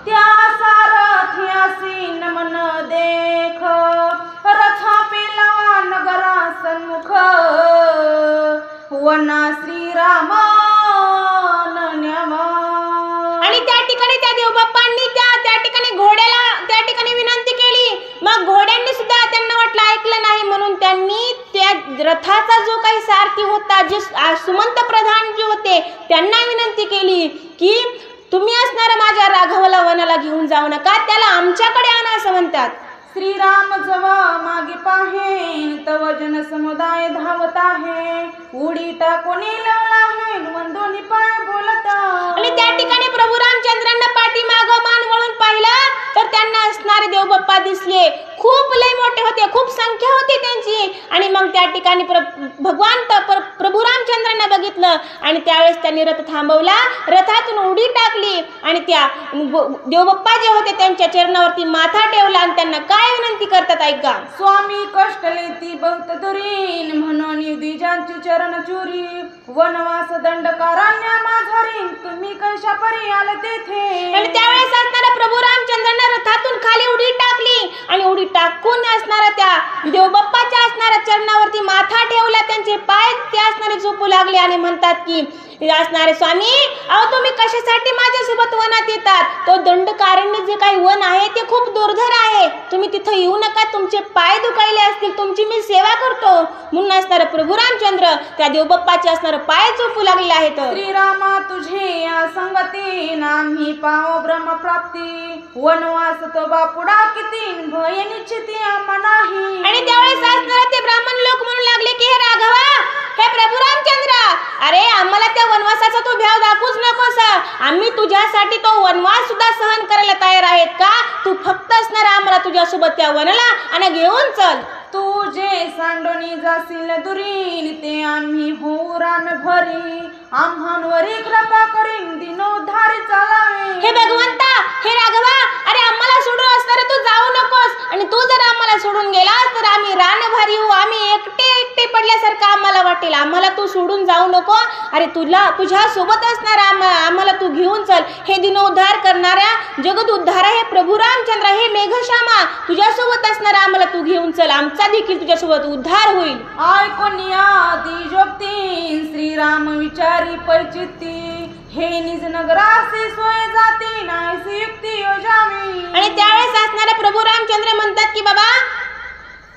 त्या सारथ्यासी नमन देख रथ पेलवा नगरा सन्मुख वना श्रीराम नन्यावा. आणि त्या ठिकाणी त्या देवबाप्पांनी त्या ठिकाणी घोड्याला त्या ठिकाणी विनंती केली. मग घोड्यांनी सुद्धा त्यांना वाटलं ऐकलं नाही, म्हणून त्यांनी त्या रथाचा जो काही सारथी होता, जे सुमंत प्रधान जे होते, त्यांना विनंती केली की तुम्ही असणारा माझ्या राघवाला वनाला घेऊन जाऊ नका, त्याला आमच्याकडे आणा असं म्हणतात. श्रीराम जवा मागे पाहेन तव जन समुदाय धावत आहे, उडी टाकोनी लावला आहे वंदोनी पाय बोलत. आणि त्या ठिकाणी प्रभू रामचंद्रांना पाठीमाग मान वळून पाहिलं तर त्यांना असणारे देवबाप्पा दिसले. खूप लय मोठे होते, खूप संख्या होती त्यांची. आणि मग त्या ठिकाणी भगवान प्रभू रामचंद्रांना बघितलं आणि त्यावेळेस त्यांनी रथ थांबवला, रथातून उडी टाकली आणि त्या देवबाप्पा जे होते त्यांच्या चरणावरती माथा ठेवला आणि त्यांना काय विनंती करतात ऐका. स्वामी कष्टले ती बहुत दुरीन म्हणून द्विजांची चरण चुरी वनवास दंडकारण्य माझरी तुम्ही कैशा परी आले तेथे. आणि त्यावेळेस असणाऱ्या प्रभू रामचंद्रांना रथातून खाली उडी टाकली आणि उडी टाकून असणारा त्या देवबाप्पाच्या असणाऱ्या चरणावरती माथा ठेवला, त्यांचे पाय ते असणारे झोपू लागले आणि म्हणतात की असणारे स्वामी, अहो तुम्ही कशासाठी माझ्यासोबत वनात येतात? तो दंडकारण्य जे काही वन आहे ते खूप दुर्धर आहे, तुम्ही तिथं येऊ नका, तुमचे पाय दुखायले असतील, तुमची मी सेवा करतो. म्हणून असणारं प्रभू रामचंद्र त्या देवबाप्पाचे असणारं पाय झोपू लागले आहेत. श्रीरामा तुझे या संगती नामी पाव ब्रह्मप्राप्ती वनवास तो बापुडा किती भय निश्चिती आम्हा नाही. आणि त्यावेळेस असणारे ते ब्राह्मण लोक म्हणू लागले की हे राघवा, हे प्रभू रामचंद्र, अरे आम्हाला त्या वनवासाचा तू भ्याव दाखवूच नकोस, आम्ही तुझ्यासाठी तो वनवास सुद्धा सहन करायला तयार आहेत का? तू फक्त असणार आम्हाला तुझ्यासोबत त्या वनाला आणि घेऊन चल. तू जे सांडोनी जाशील दुरीन ते आम्ही होऊ रान भरी आम्हांवरी कृपा करीन दिनोद्धारी चालावे. हे भगवंता, हे राघवा, अरे आम्हाला सोडून असणारे तू जाऊ नकोस. आणि तू जर आम्हाला सोडून गेलास तर आम्ही रानभारी होऊ, आम्ही एकटे एकटे पडल्यासारखं आम्हाला वाटेल. आम्हाला तू सोडून जाऊ नको. अरे तुझ्या सोबत असणारा आम्हाला तू घेऊन चल. हे दिनोद्धार करणाऱ्या जगत उद्धारा हे प्रभू रामचंद्र, हे मेघश्यामा, तुझ्यासोबत असणारा आम्हाला तू घेऊन चल. आमचा देखील तुझ्यासोबत उद्धार होईल. ऐकोनिया दिजोक्ती श्रीराम विचारी परिचिती. हे निज नगरासी सोय जाती नाहीसी युक्ती योजावी. आणि त्यावेळेस असणारे प्रभू रामचंद्र म्हणतात की बाबा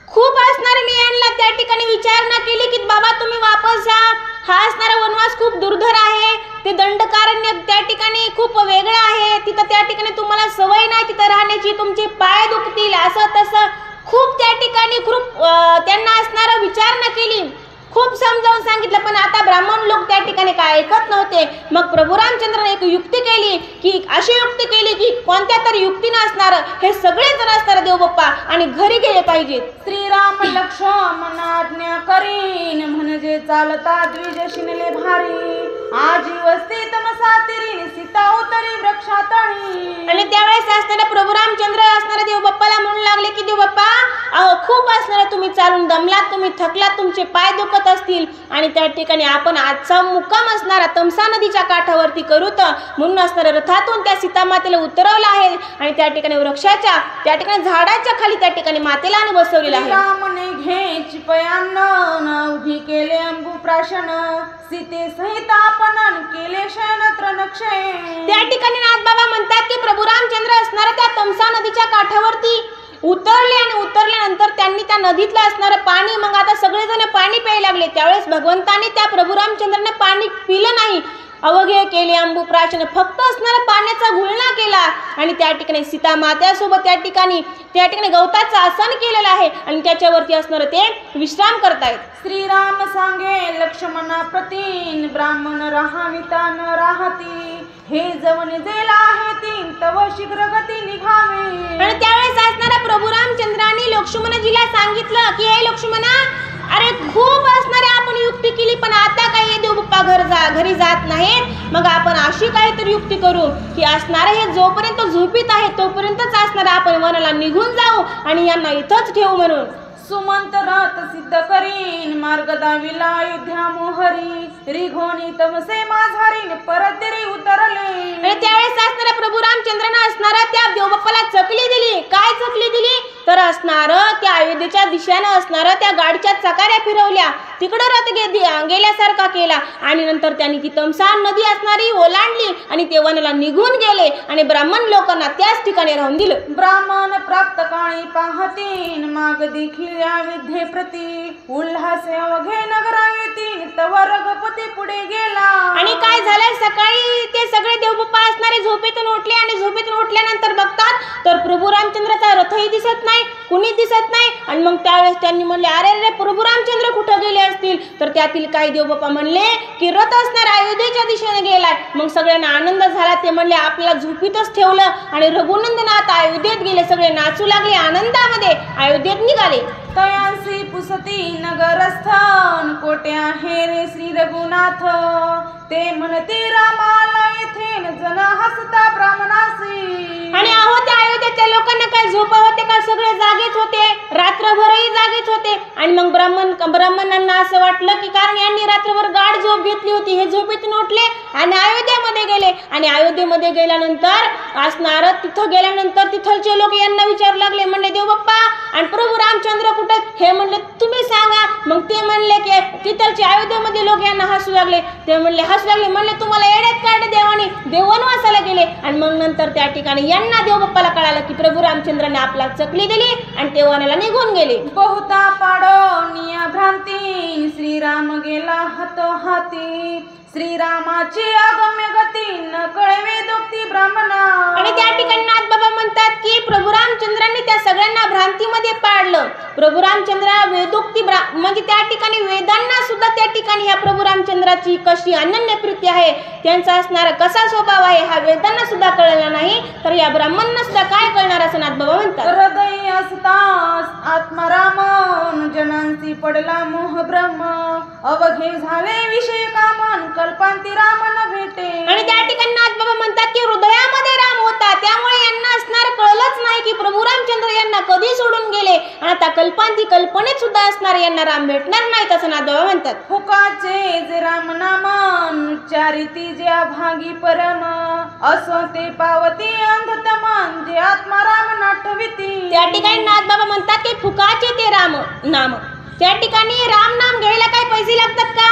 खूप असणारे मी यांना त्या ठिकाणी विचारणा केली की बाबा तुम्ही वापस जा. हा असणारा वनवास खूप दुर्धर आहे. ते दंडकारण्य त्या ठिकाणी खूप वेगळं आहे. तिथं त्या ठिकाणी तुम्हाला सवय नाही तिथं राहण्याची, तुमचे पाय दुखतील, असं तसं खूप त्या ठिकाणी खूप त्यांना असणारा विचारणा केली, खूप समजावून सांगितलं. पण आता ब्राह्मण लोक त्या ठिकाणी काय ऐकत नव्हते. मग प्रभू रामचंद्राने एक युक्ती केली की अशी युक्ती केली की कोणत्या तरी युक्तीनं असणार हे सगळे जण असणार देवबाप्पा आणि घरी गेले पाहिजेत. श्रीराम लक्ष्मण आज्ञा करीन म्हणजे चालता द्विज शिनले भारी. आजी वस्ती तमसा तिरी सीता उतरी वृक्षातळी. आणि त्यावेळेस असणारे प्रभू रामचंद्र असणाऱ्या देवबाप्पाला म्हणू लागले की देवबाप्पा अहो खूप असणारे तुम्ही चालून दमलात, तुम्ही थकलात, तुमचे पाय दुखत असतील आणि त्या ठिकाणी आपण आजचा मुक्काम असणारा तमसा नदीच्या काठावरती करू. तर म्हणून असणाऱ्या रथातून त्या सीतामातेला उतरवलं आहे आणि त्या ठिकाणी वृक्षाच्या त्या ठिकाणी झाडाच्या खाली त्या ठिकाणी मातेला आणि बसवलेलं आहे. रामने घे चिपयान्न उभी केले अंबू प्राशन. सीते सहित आपण केले शयन त्रनक्षे. त्या ठिकाणी नाथबाबा म्हणतात की प्रभू रामचंद्र असणाऱ्या त्या तमसा नदीच्या काठावरती उतरले आणि उतरल्यानंतर त्यांनी त्या नदीतलं असणारं पाणी, मग आता सगळेजण पाणी प्यायला लागले. त्यावेळेस भगवंताने त्या प्रभू रामचंद्राने पाणी पिलं नाही. अवघे केले अंबू प्राशन, फक्त असणारा पाण्याचा गुळणा केला आणि त्या ठिकाणी सीता मात्यासोबत त्या ठिकाणी गवताचं आसन केलेलं आहे आणि त्याच्यावरती असणारं ते विश्राम करतायत. श्रीराम सांगे लक्ष्मणा प्रतीन ब्राह्मण राहाविता न राहती. हे जवने जेला आहे तीन तव शीघ्र गती निघावी. आणि त्यावेळेस असणाऱ्या प्रभू रामचंद्राने लक्ष्मणजीला सांगितलं की हे लक्ष्मणा, अरे खूप असणारे आपण युक्ती केली पण आता काही देवबाप्पा घरी जात नाही. मग आपण अशी काहीतरी युक्ती करू की असणारे हे जोपर्यंत झोपीत आहे तोपर्यंतच असणारे आपण वनाला निघून जाऊ आणि यांना इथंच ठेवू म्हणून. सुमंत रथ सिद्ध करीन मार्ग दाविला अयोध्या मोहरी. रिघोनी तमसे माझारीन परत रे उतरले. आणि त्यावेळेस असणाऱ्या प्रभू रामचंद्राने असणारा त्या देवबाप्पाला चकली दिली. काय चकली दिली तर असणारं त्या अयोध्येच्या दिशेनं असणारं त्या गाडीच्या चकाऱ्या फिरवल्या, तिकडं रथ गेल्यासारखा केला आणि नंतर त्यांनी ती तमसा नदी असणारी ओलांडली आणि ते वनाला निघून गेले आणि ब्राह्मण लोकांना त्याच ठिकाणी राहून दिलं. ब्राह्मण प्राप्त काळी पाहतीन माग देखील या विद्ये प्रती. उल्हासे अवघे नगरा येतीन तव रघुपती पुढे गेला. आणि काय झालं, सकाळी ते सगळे देवबाप्पा असणारे झोपेतून उठले आणि झोपेतून उठल्यानंतर बघतात तर प्रभू रामचंद्राचा रथही दिसत नाही, कुणी दिसत नाही. आणि मग त्यावेळेस त्यांनी म्हणले अरे रे प्रभू रामचंद्र कुठं गेले असतील. तर त्यातील काही देवबाप्पा म्हणले की रथ असणारा अयोध्येच्या दिशेने गेलाय. मग सगळ्यांना आनंद झाला. ते म्हणले आपल्याला झोपीतच ठेवलं आणि रघुनंदनाथ अयोध्येत गेले. सगळे नाचू लागले, आनंदामध्ये अयोध्येत निघाले. तयांसी पुसती नगरस्थान कोटे आहे रे श्री रघुनाथ. ते म्हणते रामाला येथे जन हसता ब्राह्मणासी. आणि अहो त्या अयोध्येच्या लोकांना काय झोपा होते का, सगळे जागेच होते, रात्रभरही जागेच होते. आणि मग ब्राह्मणांना असं वाटलं की कारण यांनी रात्रभर गाढ झोप घेतली होती, हे झोपेतून उठले आणि अयोध्येमध्ये गेले. आणि अयोध्येमध्ये गेल्यानंतर असणार तिथं गेल्यानंतर तिथलचे लोक यांना विचारू लागले, म्हणले देवबाप्पा आणि प्रभू रामचंद्र कुठे. हे म्हणले तुम्ही सांगा. मग ते म्हणले की तिथलचे अयोध्येमध्ये लोक यांना हसू लागले. ते म्हणले म्हणले तुम्हाला येड्यात काढले देवाने, देव वनवासाला गेले. आणि मग नंतर त्या ठिकाणी यांना देवबाप्पाला कळालं की प्रभू रामचंद्राने आपला चकली दिली आणि ते वनाला निघून गेले. बहुता पाडो भ्रांती श्रीराम गेला हातो हाती. श्रीरामाची अगम्य गती न कळवे दोक्ती ब्राह्मणा. आणि त्या ठिकाणी नाथबाबा म्हणतात की प्रभू रामचंद्रांनी त्या सगळ्यांना भ्रांतीमध्ये पाडलं. प्रभू रामचंद्र वेदोक्ती म्हणजे त्या ठिकाणी वेदांना सुद्धा त्या ठिकाणी ह्या प्रभू रामचंद्राची कशी अनन्य प्रीती आहे, त्यांचा असणारा कसा स्वभाव आहे हा वेदांना सुद्धा कळला नाही, तर या ब्राह्मणांना सुद्धा काय कळणार असं नाथबाबा म्हणतात. हृदय असतास आत्माराम जनांसी पडला मोह ब्रह्म अवघे झाले विषय कामन कल्पांती राम न भेटे. आणि त्या ठिकाणी नाथबाबा म्हणतात की हृदयामध्ये राम होता, त्यामुळे यांना असणार कळलंच नाही की प्रभू रामचंद्र यांना कधी सोडून गेले. आणि आता कल्पांती कल्पनेत सुद्धा असणार यांना राम भेटणार नाहीत असं नाथबाबा म्हणतात. फुकाचे जे राम नामन उच्चारिती जे अभागी परम असो ते पावती अंधतमन जे आत्मा राम नाठविती. त्या ठिकाणी नाथबाबा म्हणतात की फुकाचे ते राम नाम. त्या ठिकाणी राम नाम घ्यायला काही पैसे लागतात का,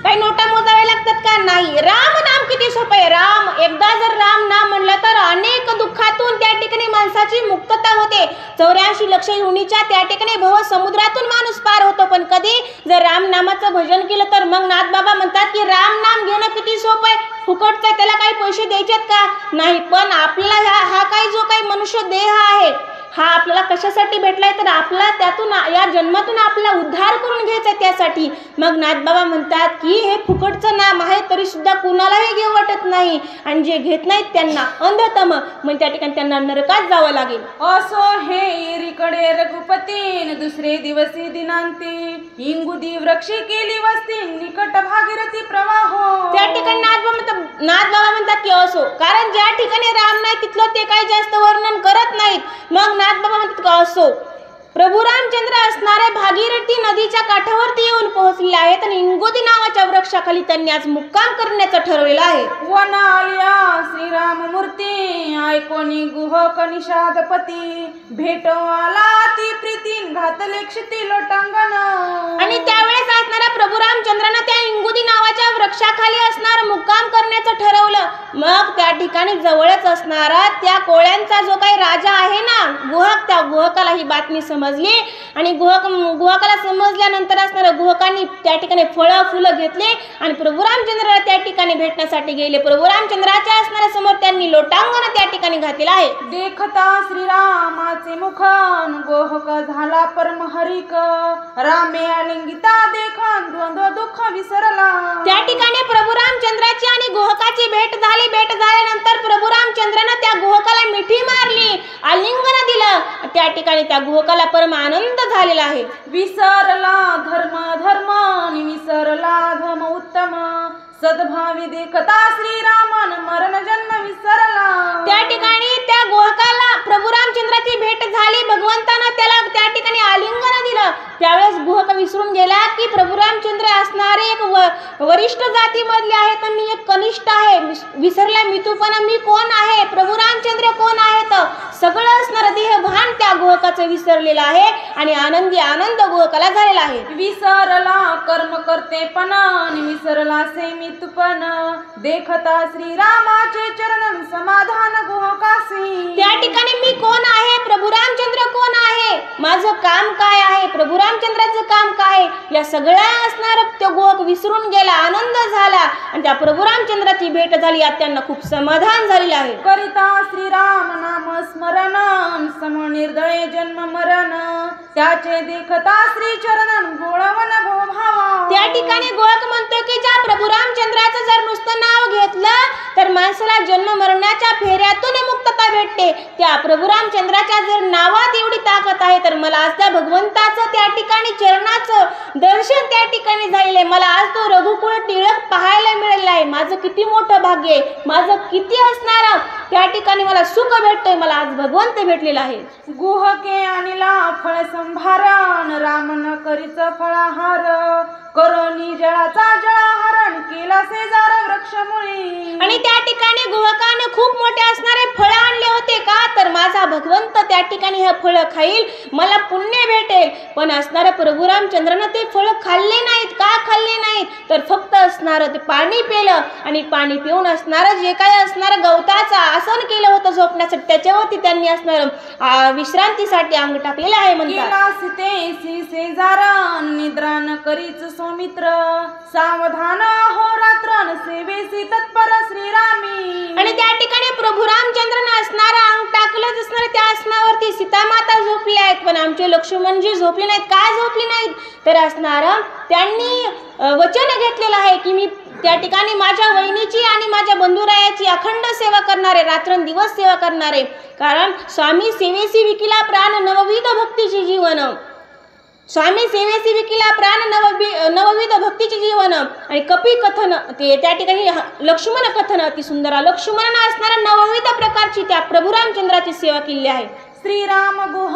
काही नोटा मोजावे लागतात का? नाही. राम नाम किती सोपं आहे. राम एकदा जर राम नाम म्हणलं तर अनेक दुःखातून त्या ठिकाणी माणसाची मुक्तता होते. 84 लक्ष योनीच्या त्या ठिकाणी भव समुद्रातून माणूस पार होतो. पण कधी जर राम नामाचं भजन केलं तर मग नाथबाबा म्हणतात की राम नाम घेणं किती सोपं आहे, फुकटचं, त्याला काही पैसे द्यायचेत का? नाही. पण आपला हा काही जो काही मनुष्य देह आहे हा आपल्याला कशासाठी भेटलाय तर आपला त्यातून या जन्मातून आपला उद्धार करून घ्यायचा त्यासाठी. मग नाथबाबा म्हणतात की हे फुकटचं नाम आहे तरी सुद्धा कुणालाही घेऊ वाटत नाही. आणि जे घेत नाहीत त्यांना अंधतम म्हणजे त्या ठिकाणी त्यांना नरकात जावं लागेल. असो हे एरीकडे रघुपतीन दुसरे दिवसी दिनांती इंगुदी वृक्षी केली वस्ती निकट भागीरथी प्रवाह. त्या ठिकाणी नाथबाबा म्हणतात की असो, कारण ज्या ठिकाणी राम नाही तिथलं ते काही जास्त वर्णन करत नाहीत. मग नाथबाबा म्हणतात की असो प्रभू रामचंद्र असणाऱ्या भागीरथी नदीच्या काठावरती येऊन पोहोचले आहेत आणि इंगोदी नावाच्या वृक्षाखाली त्यांनी आज मुक्काम करण्याचं ठरवलेलं आहे. वन आल्या श्रीराम मूर्ती ऐकोनी गुहक निषादपती भेटो आला ती प्रीतीन घातले क्षिती लोटांगण. आणि त्यावेळेस असणाऱ्या प्रभू रामचंद्रानं त्या इंगोदी नावाच्या वृक्षाखाली असणार मुक्काम करण्याचं ठरवलं. मग त्या ठिकाणी जवळच असणारा त्या कोळ्यांचा जो काही राजा आहे ना गुहक, त्या गुहकाला ही बातमी समजली आणि गुहकाला समजल्यानंतर असणाऱ्या गुहकांनी त्या ठिकाणी फळं फुलं घेतले आणि प्रभू रामचंद्राला त्या ठिकाणी भेटण्यासाठी गेले. प्रभू रामचंद्राच्या असणाऱ्या समोर त्यांनी लोटांगण त्या ठिकाणी घातलेलं आहे. देखता श्रीरामाचे मुखन गोहक झाला परमहरिक रामे आलिंगिता देखन द्वंद्व दुःख विसरला. त्या ठिकाणी प्रभू रामचंद्राची आणि गुहकाची भेट झाली. भेट झाल्यानंतर प्रभू रामचंद्रानं त्या गुहकाला मिठी मारली, आलिंगन दिलं. त्या ठिकाणी त्या गुहकाला परम आनंद झालेला आहे. विसरला धर्म धर्म विसरला धम उत्तम सद्भावी देखता श्रीरामन मरण जन्म विसरला. त्या ठिकाणी त्या गुहकाला प्रभू रामचंद्राची भेट झाली, भगवंतानं त्याला त्या ठिकाणी आलिंगन दिलं. त्यावेळेस गुहक विसरून गेला की प्रभू रामचंद्र असणारे एक वरिष्ठ जातीमधले आहेत, मी एक कनिष्ठ आहे. विसरला मितूपणा, मी कोण आहे, प्रभू रामचंद्र कोण आहेत, सगळं असणारं देह भान त्या गुहकाचं विसरलेलं आहे आणि आनंदी आनंद गुहकाला झालेला आहे. विसरला कर्म करतेपण विसरला सेमितपण देखता श्रीरामाचे चरण समाधान गुहकासी. त्या ठिकाणी मी कोण आहे, प्रभू रामचंद्र कोण आहे, माझं काम काय आहे, प्रभू रामचंद्राचं काम काय, या सगळ्या असणार तो गुहक विसरून गेला, आनंद झाला आणि त्या प्रभू रामचंद्राची भेट झाली. यात त्यांना खूप समाधान झालेलं आहे. करिता श्रीराम नाम स्मरण समनिर्दळे जन्म मरण त्याचे देखता श्री चरण गोळवन भावा. त्या ठिकाणी गोळक म्हणतो की ज्या प्रभू रामचंद्राचं जर नुसतं नाव घेतलं तर माणसाला जन्म मरणाच्या फेऱ्यातून मुक्तता भेटते. त्या प्रभू रामचंद्राच्या जर नावात एवढी ताकद आहे तर मला आज त्या भगवंताचं त्या ठिकाणी चरणाचं दर्शन त्या ठिकाणी झालेलं. मला आज तो रघुकुळ टिळक पाहायला मिळालेला आहे. माझं किती मोठं भाग्य आहे, माझं किती असणार त्या ठिकाणी मला सुख भेटतंय, मला आज भगवंत भेटलेला आहे. गुहके आणला फळ संभारण रामन करीच फळाहार करोनी जळाचा जळाहरण केला शेजार वृक्षमुळी. आणि त्या ठिकाणी गुहकाने खूप मोठे असणारे फळ आणले होते का तर माझा भगवंत त्या ठिकाणी हे फळ खाईल, मला पुण्य भेटेल. पण असणाऱ्या प्रभू रामचंद्रानं ते फळ खाल्ले नाहीत. का खाल्ले नाहीत तर फक्त असणारं ते पाणी पिलं आणि पाणी पिऊन असणारं जे काय असणारं गवताचं आसन केलं होतं झोपण्यासाठी त्याच्यावरती त्यांनी असणारं विश्रांतीसाठी अंग टाकलेलं आहे म्हणतात. निद्रा न करीच सौमित्र सावधान होरात्र सेवेसी तत्पर श्रीरामी. आणि त्या ठिकाणी प्रभू रामचंद्रानं असणारं अंग टाकलंच असणार त्या आसनावरती सीतामाता झोपली आहेत. पण आमचे लक्ष्मणजी झोपले नाहीत. का झोपले नाहीत तर असणारं त्यांनी वचन घेतलेलं आहे की मी त्या ठिकाणी माझ्या वहिनीची आणि माझ्या बंधुरायाची अखंड सेवा करणारे, रात्रंदिवस सेवा करणारे. कारण स्वामी सेवेसी विकिला प्राण नवविध भक्तीची जीवन. स्वामी सेवेसी विकिला प्राण नवविध भक्तीचे जीवन आणि कपी कथन ते त्या ठिकाणी लक्ष्मण कथन अति सुंदर. लक्ष्मणानं असणाऱ्या नवविध प्रकारची त्या प्रभू रामचंद्राची सेवा केली आहे. श्रीराम गुह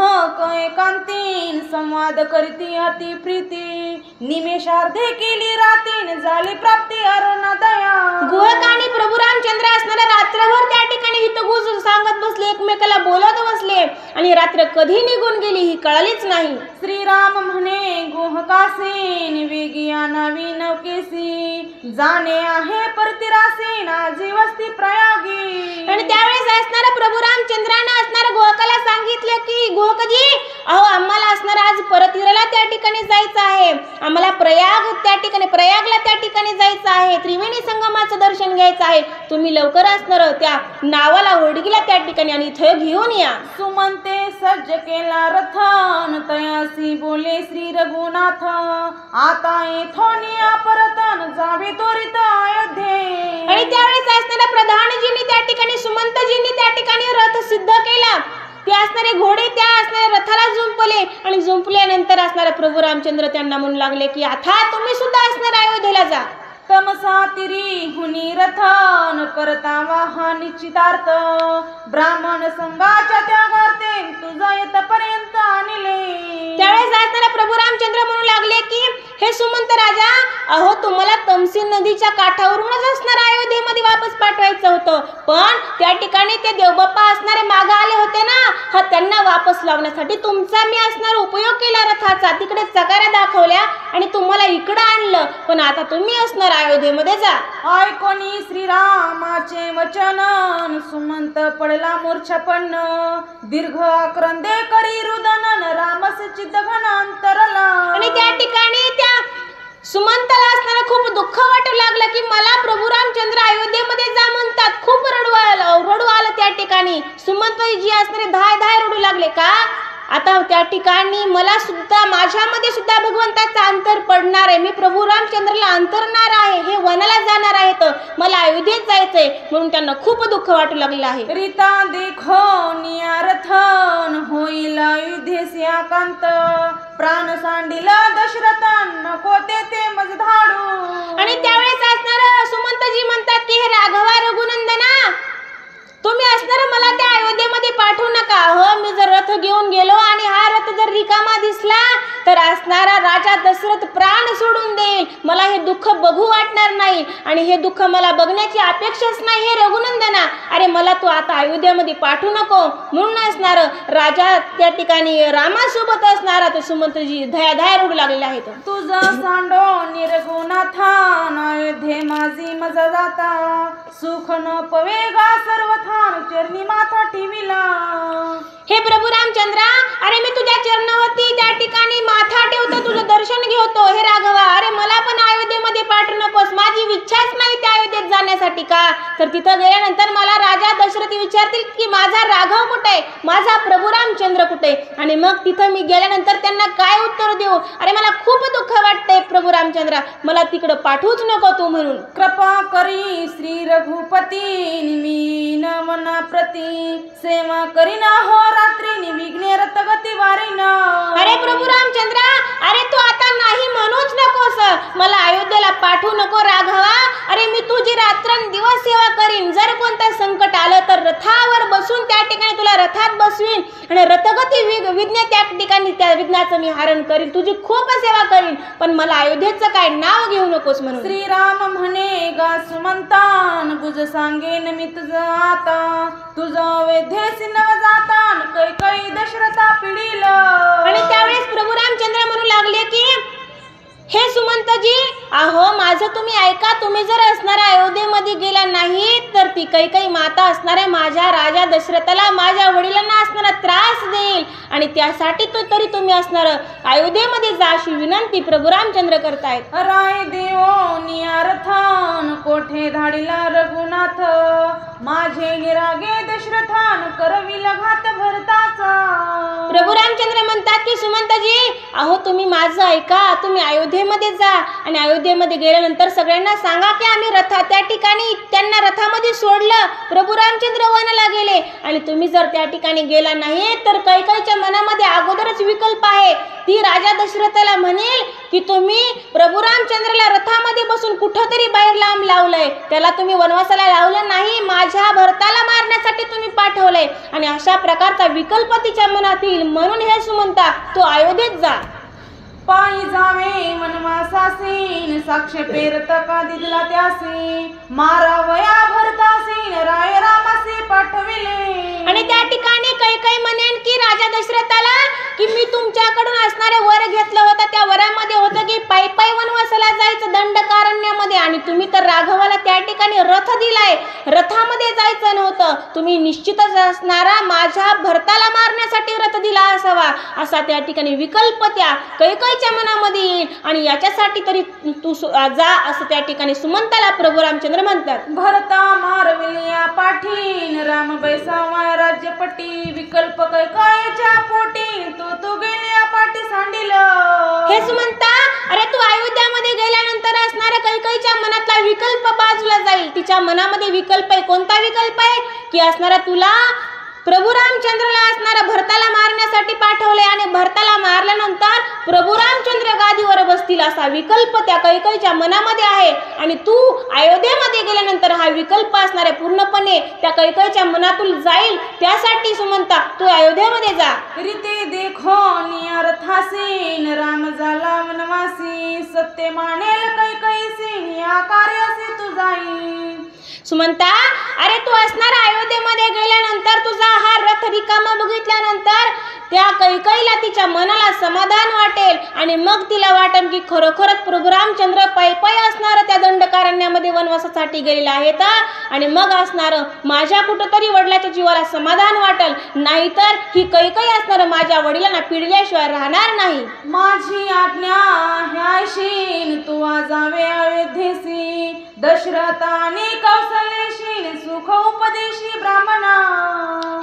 एकांतीन संवाद करीती अति प्रीती निमेषार्धे केली रातीन झाली प्राप्ती अरुणोदया. गुहकानी प्रभू रामचंद्र असणाऱ्या रात्रभर त्या ठिकाणी हितगुज सांगत बसले, एकमेकाला बोलत बसले आणि रात्र कधी निघून गेली ही कळलीच नाही. श्रीराम म्हणे गुहकासीन वेगिया नवीन केसी जाणे आहे परतिरासीन आजी वस्ती प्रयागी. आणि त्यावेळेस असणाऱ्या प्रभू रामचंद्रानं असणाऱ्या गुहकाला सांगितलं की गुहकजी अहो आम्हाला असणार आज परतीला त्या ठिकाणी जायचं आहे, आम्हाला प्रयागला त्या ठिकाणी जायचं आहे, त्रिवेणी संगमाचं दर्शन घ्यायचं आहे, तुम्ही लवकर असणार त्या नावाला होडगीला त्या ठिकाणी आणि इथं घेऊन या. सुमंते सज्ज केला रथन तयासी बोले श्री रघुनाथ आता येथोनिया परतन जावे त्वरित अयोध्ये. आणि त्यावेळेस असणाऱ्या प्रधानजींनी त्या ठिकाणी सुमंतजींनी त्या ठिकाणी रथ सिद्ध केला. ते असणारे घोडे त्या असणाऱ्या रथाला जुंपले आणि जुंपल्यानंतर असणारे प्रभू रामचंद्र त्यांना म्हणू लागले की आता तुम्ही सुद्धा असणार अयोध्येला जा. तमसा तिरी हुनी रथन परतावा हा निश्चितार्थ ब्राह्मण संघाच्या त्यागार्थे तुझा येतपर्यंत आणले. त्यावेळेस असणारा प्रभू रामचंद्र म्हणू लागले की हे सुमंत राजा अहो तुम्हाला तमसी नदीच्या काठावरूनच असणार अयोध्येमध्ये वापस पाठवायचं होतं, पण त्या ठिकाणी ते देवबाप्पा असणारे मागे आले होते ना, हा त्यांना वापस लावण्यासाठी तुमचा मी असणार उपयोग केला रथाचा, तिकडे चकाऱ्या दाखवल्या आणि तुम्हाला इकडं आणलं, पण आता तुम्ही असणार अयोध्येमध्ये जा. ऐकोनी श्रीरामाचे वचन सुमंत पडला मूर्छपन्न दीर्घ आक्रंदे करी रुदन रामस चित्त घन अंतरला. आणि त्या ठिकाणी त्या सुमंताला असताना खूप दुःख वाटू लागलं की मला प्रभू रामचंद्र अयोध्येमध्ये जा म्हणतात. खूप रडू आलं त्या ठिकाणी. सुमंत जी असणारे धाय रडू लागले का आता त्या ठिकाणी मला सुद्धा माझ्यामध्ये सुद्धा भगवंताचा अंतर पडणार आहे, मी प्रभू रामचंद्रला अंतरणार आहे, हे वनाला जाणार आहे, तर मला अयोध्येत जायचंय म्हणून त्यांना खूप दुःख वाटू लागलं आहे. रीता देखो नियारथन होईल अयोध्येसी आकांत प्राण सांडिला दशरथन नको ते मज धाडू. आणि त्यावेळेस असणार सुमंतजी म्हणतात की हे राघवा रघुनंदना तुम्ही असणार मला त्या अयोध्येमध्ये पाठवू नका. हो मी जर रथ घेऊन गेलो आणि हा रथ जर रिकामा दिसला तर असणारा राजा दशरथ प्राण सोडून देईल, मला हे दुःख बघू वाटणार नाही आणि हे दुःख मला बघण्याची अपेक्षाच नाही. हे रघुनंदना अरे मला तू आता अयोध्येमध्ये पाठवू नको म्हणून असणार राजा त्या ठिकाणी रामासोबत असणारा ते सुमंतजी धाय रडू लागलेले आहेत. तुझं सांडो निरगुनाथा अयोध्ये माझी मजा जाता सुख न पवेगा सर्वथा चरणी माथा ठेविला. हे प्रभू रामचंद्रा अरे मी तुझ्या चरणावरती त्या ठिकाणी माथा ठेवतो, तुझं दर्शन घेतो. हे राघवा अरे मला पण अयोध्येमध्ये पाठवू नकोस, माझी इच्छाच नाही त्या अयोध्येत जाण्यासाठी. का तर तिथं गेल्यानंतर मला राजा दशरथ विचारतील की माझा राघव कुठे आहे, माझा प्रभू रामचंद्र कुठे, आणि मग तिथं मी गेल्यानंतर त्यांना काय उत्तर देऊ. अरे मला खूप दुःख वाटतंय प्रभू रामचंद्रा, मला तिकडं पाठवूच नको तू म्हणून. कृपा करी श्री रघुपती निमीन मना प्रती सेवा करीना हो रात्री निविघ्ने रथगती वारीना. अरे प्रभू रामचंद्रा अरे तू आता नाही म्हणूच नकोस, मला अयोध्येला पाठवू नको राघवा. अरे मी तुझी रात्रंदिवस सेवा करीन, जर कोणतं संकट आलं तर रथावर बसून त्या ठिकाणी तुला रथात बसवीन आणि रथगती विघ्न त्या ठिकाणी त्या विघ्नाचं मी हरण करीन, तुझी खूप सेवा करीन, पण मला अयोध्येचं काय नाव घेऊ नकोस म्हणून. श्रीराम म्हणे गा सुमंतान गुज सांगेन मी तुझं आता तुझं वेधेसी नव जातान कैकई दशरथा पिढील. आणि त्यावेळेस प्रभू रामचंद्र म्हणू लागले की हे सुमंतजी अहो माझं तुम्ही ऐका, तुम्ही जर असणाऱ्या अयोध्येमध्ये गेला नाही तर ती कैकई माता असणाऱ्या माझ्या राजा दशरथाला माझ्या वडिलांना असणारा त्रास देईल आणि त्यासाठी तरी तुम्ही असणार अयोध्येमध्ये जा अशी विनंती विनंती प्रभू रामचंद्र करतायत. राय देवोनी अर्थान कोठे धाडिला रघुनाथ, माझे निरागे दशरथान करविला घात भरताचा. प्रभू रामचंद्र म्हणतात की सुमंतजी, अहो तुम्ही माझं ऐका, तुम्ही अयोध्येमध्ये जा आणि अयोध्येमध्ये गेल्यानंतर सगळ्यांना सांगा की आम्ही त्या ठिकाणी त्यांना रथामध्ये सोडलं, प्रभू रामचंद्र वनाला गेले. आणि तुम्ही जर त्या ठिकाणी गेला नाही तर कैकेयीच्या मनामध्ये अगोदरच विकल्प आहे. ती राजा दशरथाला म्हणेल की तुम्ही प्रभू रामचंद्राला रथामध्ये बसून कुठंतरी बाहेर लांब लावलंय, त्याला तुम्ही वनवासाला लावलं नाही, माझ्या भरताला मारण्यासाठी तुम्ही पाठवलंय. आणि अशा प्रकारचा विकल्प तिच्या मनात येईल. म्हणून हे सुमंता तू अयोध्येत जा. पायी जावे वनवासासीन, साक्ष पेरत का दिला त्यासी, मारावया भरतासीन राय रामासी पाठविले. आणि त्या ठिकाणी कैकेयी म्हणेन की राजा दशरथाला की मी तुमच्याकडून असणारे वर घेतलं होतं, त्या वरामध्ये होतं की पायी पायी वनवासाला जायचं दंडकारण्यामध्ये, आणि तुम्ही तर राघवाला त्या ठिकाणी रथ दिलाय, रथामध्ये जायचं नव्हतं, तुम्ही निश्चितच असणारा माझ्या भरताला मारण्यासाठी रथ दिला असावा, असा त्या ठिकाणी विकल्प त्या कैकेयीच्या मनामध्ये येईल. आणि याच्यासाठी तरी तू जा असं त्या ठिकाणी सुमंताला प्रभू रामचंद्र म्हणतात. भरता मारविल्या पाठीन, राम बैसावा राज्यपटी, विकल्प कैकेयीच्या पोटी, तो गेल्या पाठी सांडिल. हे सुमंता, अरे तू अयोध्यामध्ये गेल्यानंतर असणाऱ्या कैकेयीच्या मनातला विकल्प बाजूला जाईल. तिच्या मनामध्ये विकल्प आहे. कोणता विकल्प आहे की असणारा तुला प्रभू रामचंद्राला असणारा भरताला मारण्यासाठी पाठवले आणि भरताला मारल्यानंतर प्रभू रामचंद्र गादीवर बसतील असा विकल्प त्या कैकेयीच्या मनामध्ये आहे. आणि तू अयोध्येमध्ये गेल्यानंतर हा विकल्प असणारे पूर्णपणे त्या कैकेयीच्या मनातून जाईल. त्यासाठी सुमंता तू अयोध्येमध्ये जा. रीते देखो नियर्थासीन, राम झाला वनवासी, सत्य मानेल कैकेयीसीन, या कार्यासी तू जाईल. सुमंता, अरे तू असणार अयोध्येमध्ये गेल्यानंतर तुझा हा रथ रिकामा बघितल्यानंतर त्या कैकेयीला तिच्या मनाला समाधान वाटेल आणि मग तिला वाटेल की खरोखरच प्रभू रामचंद्र पायी पायी असणार त्या दंडकारण्यामध्ये वनवासासाठी गेलेला आहेत. आणि मग असणार माझ्या कुठंतरी वडिलाच्या जीवाला समाधान वाटेल, नाहीतर ही कैकेयी असणार माझ्या वडिलांना पिडल्याशिवाय राहणार नाही. माझी आज्ञा ह्याशीन, तू जावे अयोध्येसी, दशरथाने कौशल्यशीन, सुख उपदेशी ब्राह्मणा.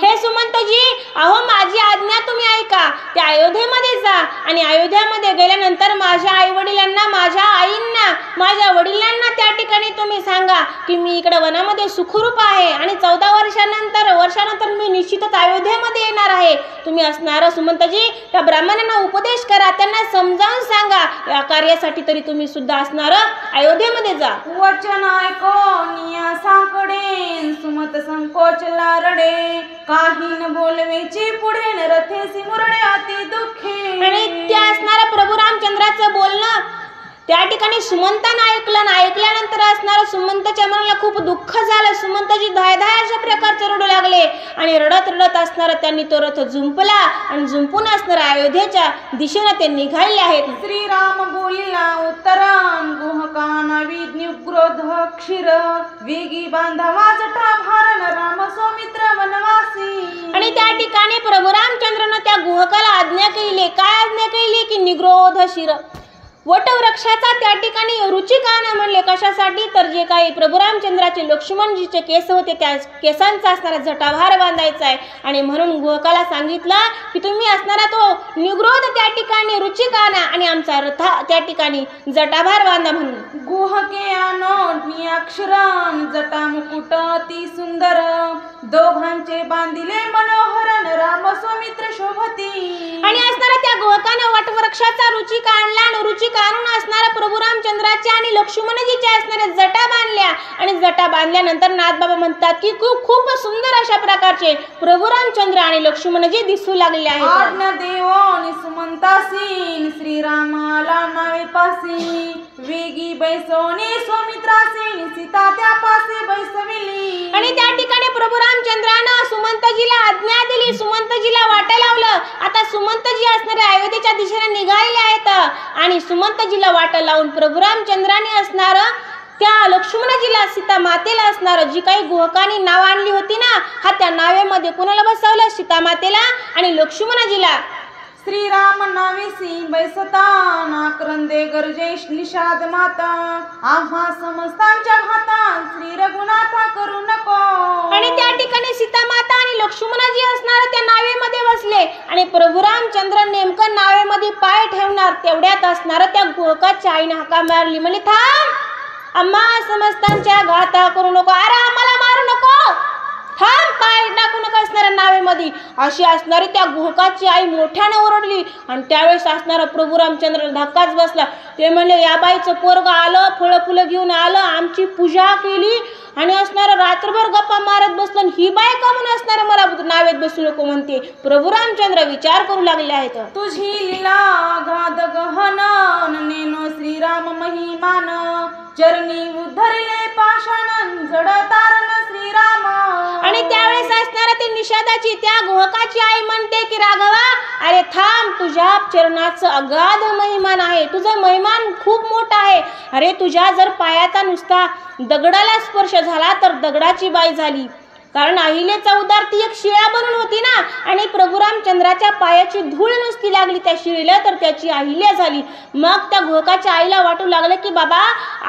हे सुमंतजी, अहो माझी आज्ञा तुम्ही ऐका, त्या अयोध्येमध्ये जा आणि अयोध्यामध्ये गेल्यानंतर माझ्या आई वडिलांना, माझ्या आईंना, माझ्या वडिलांना त्या ठिकाणी तुम्ही सांगा की मी इकडे वनामध्ये सुखरूप आहे आणि 14 वर्षानंतर मी निश्चितच अयोध्येमध्ये येणार आहे. तुम्ही असणार सुमंतजी त्या ब्राह्मणांना उपदेश करा, त्यांना समजावून सांगा. या कार्यासाठी तरी तुम्ही सुद्धा असणार अयोध्येमध्ये जा. वचन ऐकोनिया साकडे, सुमत संकोचला रडे, काही न बोलवेची पुढे न रथेसी मुरडे अति दुःखी. आणि त्या असणारा प्रभू रामचंद्राचं बोलणं त्या ठिकाणी सुमंतानं ऐकलं ना, ऐकल्यानंतर असणारं सुमंताच्या मनाला खूप दुःख झालं. सुमंतजी धाय अशा प्रकारचे रडू लागले आणि रडत रडत असणारं त्यांनी तो रथ जुंपला आणि जुंपून असणारं अयोध्येच्या दिशेनं ते निघाले आहेत. श्रीराम बोलिला उत्तरम, गुहकाना विज्ञुग्रोध क्षीर, वेगी बांधवा जटा भारण, राम सौमित्र वनवासी. आणि त्या ठिकाणी प्रभू रामचंद्रनं त्या गुहकाला आज्ञा केली. काय आज्ञा केली की निग्रोध शिर, वटवृक्षाचा त्या ठिकाणी रुचिकाना म्हणले. कशासाठी तर जे काही प्रभू रामचंद्राचे लक्ष्मणजीचे केस होते त्या केसांचा असणारा जटाभार बांधायचा आहे. आणि म्हणून गुहकाला सांगितलं की तुम्ही असणारा तो निग्रोध त्या ठिकाणी रुचिकाना आणि आमचा रथा त्या ठिकाणी जटाभार बांधा म्हणून. गुहके अनोट अक्षरन, जटा मुकुट अति सुंदर, दोघांचे बांधिले मनोहरन, राम सौमित्र शोभती. आणि असणारा त्या गुहकानं वटवृक्षाचा रुचिका आणला आणि रुचिका आणून असणारा प्रभू रामचंद्राच्या आणि लक्ष्मणजीच्या असणाऱ्या जटा बांधल्या. आणि जटा बांधल्यानंतर नाथबाबा म्हणतात की खूप सुंदर अशा प्रकारचे प्रभू रामचंद्र आणि लक्ष्मणजी दिसू लागले आहेत. आज्ञा देवोनी सुमंतासीन, श्रीरामाला नावे पासी, वेगी बैसोनी सौमित्रासीन, सीता त्या पासी बैसविली. आणि त्या ठिकाणी प्रभू रामचंद्रानं सुमंतजीला आज्ञा दिली, सुमंतजीला वाटा लावलं. आता सुमंतजी असणाऱ्या अयोध्येच्या दिशेने निघालेले आहेत आणि सुमंतजीला वाटा लावून प्रभू रामचंद्राने असणार त्या लक्ष्मणजीला, सीता मातेला असणार जी काही गुहकानी नाव आणली होती ना, हा त्या नावेमध्ये कोणाला बसवलं? सीता मातेला आणि लक्ष्मणजीला. श्रीराम नावेसी बैसता, नाकरंद गरजे निषाद माता आम्हा समस्तांच्या हातात श्री रघुनाथा करू नको. आणि त्या ठिकाणी सीता माता आणि लक्ष्मणजी असणार त्या नावेमध्ये बसले आणि प्रभू रामचंद्र नेमकं नावेमध्ये पाय ठेवणार तेवढ्यात असणार त्या गोकाच्या आईने हाका मारली, म्हणजे थांब, आम्हा समस्तांच्या घाता करू नको, अरे आम्हाला मारू नको, थांब, पाय टाकू नका असणाऱ्या नावेमध्ये, अशी असणारी त्या गोकाची आई मोठ्याने ओरडली. आणि त्यावेळेस असणारा प्रभू रामचंद्र धक्काच बसला. ते म्हणले या बाईचं पोरग आलं, फळं फुलं घेऊन आलं, आमची पूजा केली आणि असणारं रात्रभर गप्पा मारत बसलं, ही बाय का म्हणून असणारं मला नावेत बसू नको म्हणते. प्रभू रामचंद्र विचार करू लागले आहेत. तुझी लीला गाद गहन नेनो श्रीराम महिमान चरणी उद्धरले पाषाण जड तारण श्रीराम. आणि त्यावेळेस असणारा ते निषादाची त्या गोहकाची आई म्हणते की राघवा, अरे थांब, तुझ्या चरणाचं अगाध महिमान आहे, तुझं महिमान खूप मोठा आहे. अरे तुझ्या जर पायाचा नुसता दगडाला स्पर्श झाला तर दगडाची बाई झाली, कारण अहिलेचा उद्धार ती एक शिळा बनून होती ना, आणि प्रभू रामचंद्राच्या पायाची धूळ नुसती लागली त्या शिळेला तर त्याची अहिल्या झाली. मग त्या घोकाच्या आईला वाटू लागलं की बाबा,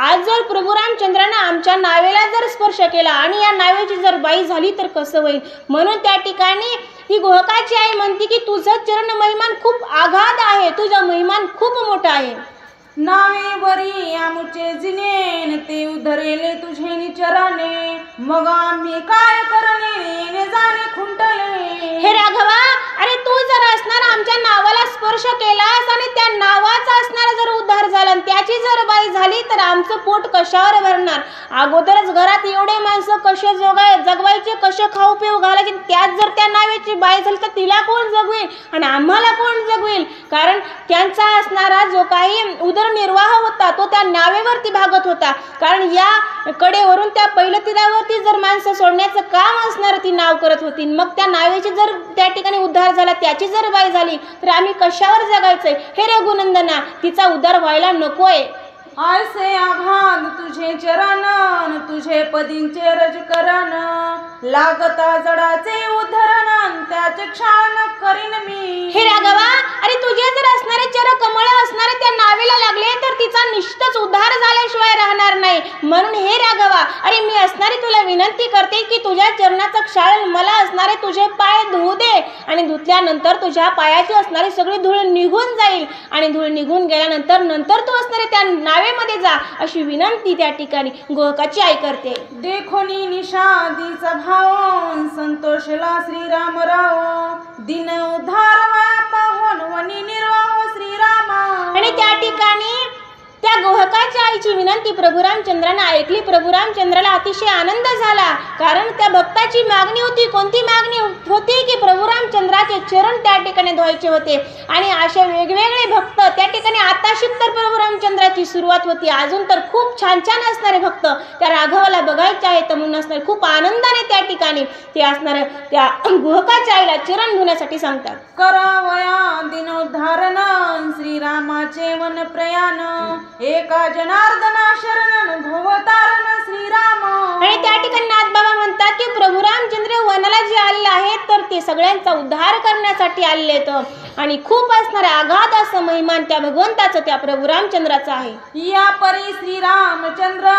आज जर प्रभू रामचंद्रानं आमच्या नावेला जर स्पर्श केला आणि या नावेची जर बाई झाली तर कसं होईल. म्हणून त्या ठिकाणी ही घोकाची आई म्हणते की तुझं चरण महिमान खूप आघात आहे, तुझं महिमान खूप मोठं आहे. नावेवरी आमुचे जिनेन ते उधरेले तुझे निचराने मग आम्ही काय करणे जाणे खुंटले. हे राघवा, अरे तू जर असणार आमच्या नावाला स्पर्श केलास आणि त्या नावाचा असणारा जर उद्धार झाला आणि त्याची जर बाई झाली तर आमचं पोट कशावर भरणार. अगोदरच घरात एवढे माणसं कसे जगवायचे, कसे खाऊ पिऊ घालायचे, त्यात जर त्या नावेची बाई झाली तर तिला कोण जगवेल आणि आम्हाला कोण जगवेल. कारण त्यांचा असणारा जो काही उदरनिर्वाह होता तो त्या नावेवरती भागत होता. कारण या कडेवरून त्या पहिल्या तीरावरती जर माणसं सोडण्याचं काम असणार ती नाव करत होती. मग त्या नावेची जर त्या ठिकाणी उद्धार झाला, त्याची जर बाई झाली तर आम्ही कशावर जगायचंय. हे रघुनंदना, तिचा उद्धार व्हायला नकोय. आयसे आघात तुझे चरण तुझे पदींचे रजकरण लागता जडाचे उद्धरण त्याचे क्षाण करीन मी. हे राघवा, अरे तुझे जर असणारे चर कमळ असणारे त्या नावेला लागले तर तिचा निश्चितच उद्धार झाल्याशिवाय राहणार नाही. म्हणून हे राघवा, अरे मी असणारी तुला विनंती करते की तुझ्या चरणाचं क्षाळ मला असणारे तुझे पाय धुवू दे आणि धुतल्यानंतर तुझ्या पायाची असणारी सगळी धूळ निघून जाईल आणि धूळ निघून गेल्यानंतर नंतर तू असणारे त्या नावेमध्ये जा, अशी विनंती त्या ठिकाणी गोहकाची आई करते. देखोनी निषादीचा भाव संतोषला श्रीरामराव दिन उद्धार पाहून वनी निर्वाह श्रीराम. आणि त्या ठिकाणी त्या गोहकाच्या आईची विनंती प्रभू रामचंद्राने ऐकली. प्रभू रामचंद्राला अतिशय आनंद झाला, कारण त्या भक्ताची मागणी होती. कोणती मागणी होती की प्रभू रामचंद्राचे चरण त्या ठिकाणी धुवायचे होते. आणि असे वेगवेगळे भक्त त्या ठिकाणी आताशी तर प्रभू रामचंद्राची सुरुवात होती, अजून तर खूप छान छान असणारे भक्त त्या राघवाला बघायचे आहेत म्हणून असणारे खूप आनंदाने त्या ठिकाणी ते असणारे त्या गोहकाच्या आईला चरण धुण्यासाठी सांगतात. करावया दिनोद्धारण श्रीरामाचे वन प्रयाण एका जनार्दना शरण भवतारण श्रीराम. आणि त्या ठिकाणी नाथबाबा म्हणतात की प्रभू रामचंद्र वनाला जे आलेले आहेत तर ते सगळ्यांचा उद्धार करण्यासाठी आलेले आहेत आणि खूप असणारे आघात असं महिमान त्या भगवंताचं त्या प्रभू रामचंद्राचं आहे. या परी श्रीरामचंद्र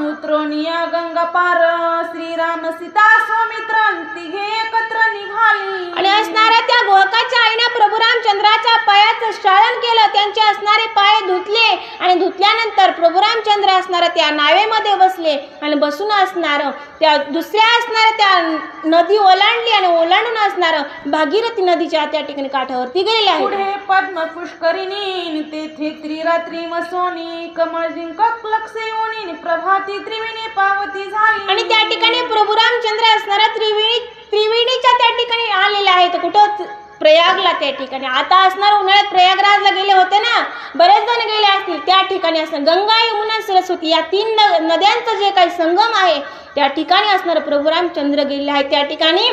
उतरोनिया गंगा पार श्रीराम सीता सौमित्र तिघे एकत्र निघाली. आणि असणाऱ्या त्या गोहकाच्या आईने प्रभू रामचंद्राच्या पायाचं शाळण केलं, त्यांचे असणारे पाय धुतले आणि धुतल्यानंतर प्रभू रामचंद्र असणारा त्या नावेमध्ये बसले आणि बसून असणार त्या दुसऱ्या असणाऱ्या त्या नदी ओलांडली आणि ओलांडून असणार भागीरथी नदीच्या त्या ठिकाणी काठावरती गेलेले आहे. पुढे पद्म पुष्करिणी तेथे त्रिरात्री मसोनी कमळ जिंकक लक्षयोनी प्रभाती त्रिवेणी पावती झाली. आणि त्या ठिकाणी प्रभू रामचंद्र असणारा त्रिवेणीच्या त्या ठिकाणी आलेले आहेत. कुठं? प्रयागला. त्या ठिकाणी आता असणार उन्हाळ्यात प्रयागराजला गेले होते ना, बरेच जण गेले असतील. त्या ठिकाणी असणार गंगा यमुना सरस्वती या तीन नद्यांचं जे काही संगम आहे त्या ठिकाणी असणार प्रभू रामचंद्र गेले आहेत. त्या ठिकाणी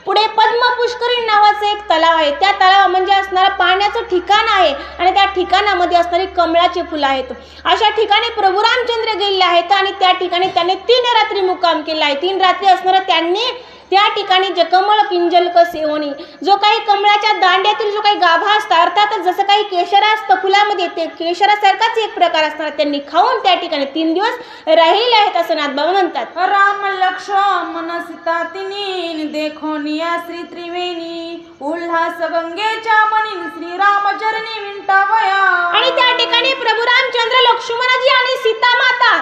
पुढे पद्म पुष्करिणी नावाचं एक तलाव आहे. त्या तलाव म्हणजे असणारं पाण्याचं ठिकाण आहे आणि त्या ठिकाणामध्ये असणारी कमळाची फुलं आहेत. अशा ठिकाणी प्रभू रामचंद्र गेलेले आहेत आणि त्या ठिकाणी त्यांनी 3 रात्री मुक्काम केला आहे. 3 रात्री असणारं त्यांनी त्या ठिकाणी जे कमळ किंजलक सेवनी, जो काही कमळाच्या दांड्यातील जो काही गाभा असतात, अर्थातच जसं काही केशर असतं फुलामध्ये, ते केशरासारखाच एक प्रकार असणार, त्यांनी खाऊन त्या ठिकाणी 3 दिवस राहिले आहेत असं नाथबाबा म्हणतात. राम लक्ष्मण सीता तिनी देखोनिया श्री त्रिवेणी, उल्हास गंगेच्या मनी श्रीरामचरणी विंटावया. आणि त्या ठिकाणी प्रभू रामचंद्र, लक्ष्मणजी आणि सीता माता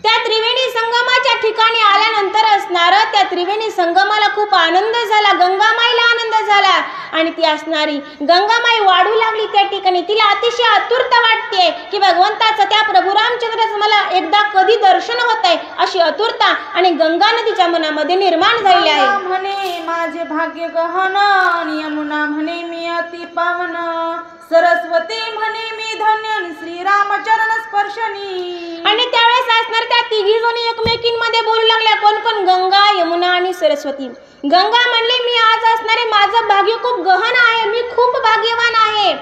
त्या त्रिवेणी संगमाच्या ठिकाणी आल्यानंतर असणार त्या त्रिवेणी संगमाला खूप आनंद झाला, गंगामाईला आनंद झाला आणि ती असणारी गंगामाई वाढू लागली त्या ठिकाणी. तिला अतिशय आतुरता वाटते की भगवंताचं, त्या प्रभू रामचंद्राचं मला एकदा कधी दर्शन होत आहे अशी आतुरता आणि गंगा नदीच्या मनामध्ये निर्माण झालेली आहे. म्हणे माझे भाग्य गहन, यमुना म्हणे मी अति पावन, सरस्वती म्हणे मी धन्य श्रीरामचरण स्पर्शनी. आणि त्यावेळेस असणार त्या तिघी जणी एकमेकींमध्ये बोलू लागल्या. कोण कोण? गंगा, यमुना आणि सरस्वती. गंगा म्हणली मी आज असणारे माझं भाग्य खूप गहन आहे, मी खूप भाग्यवान आहे.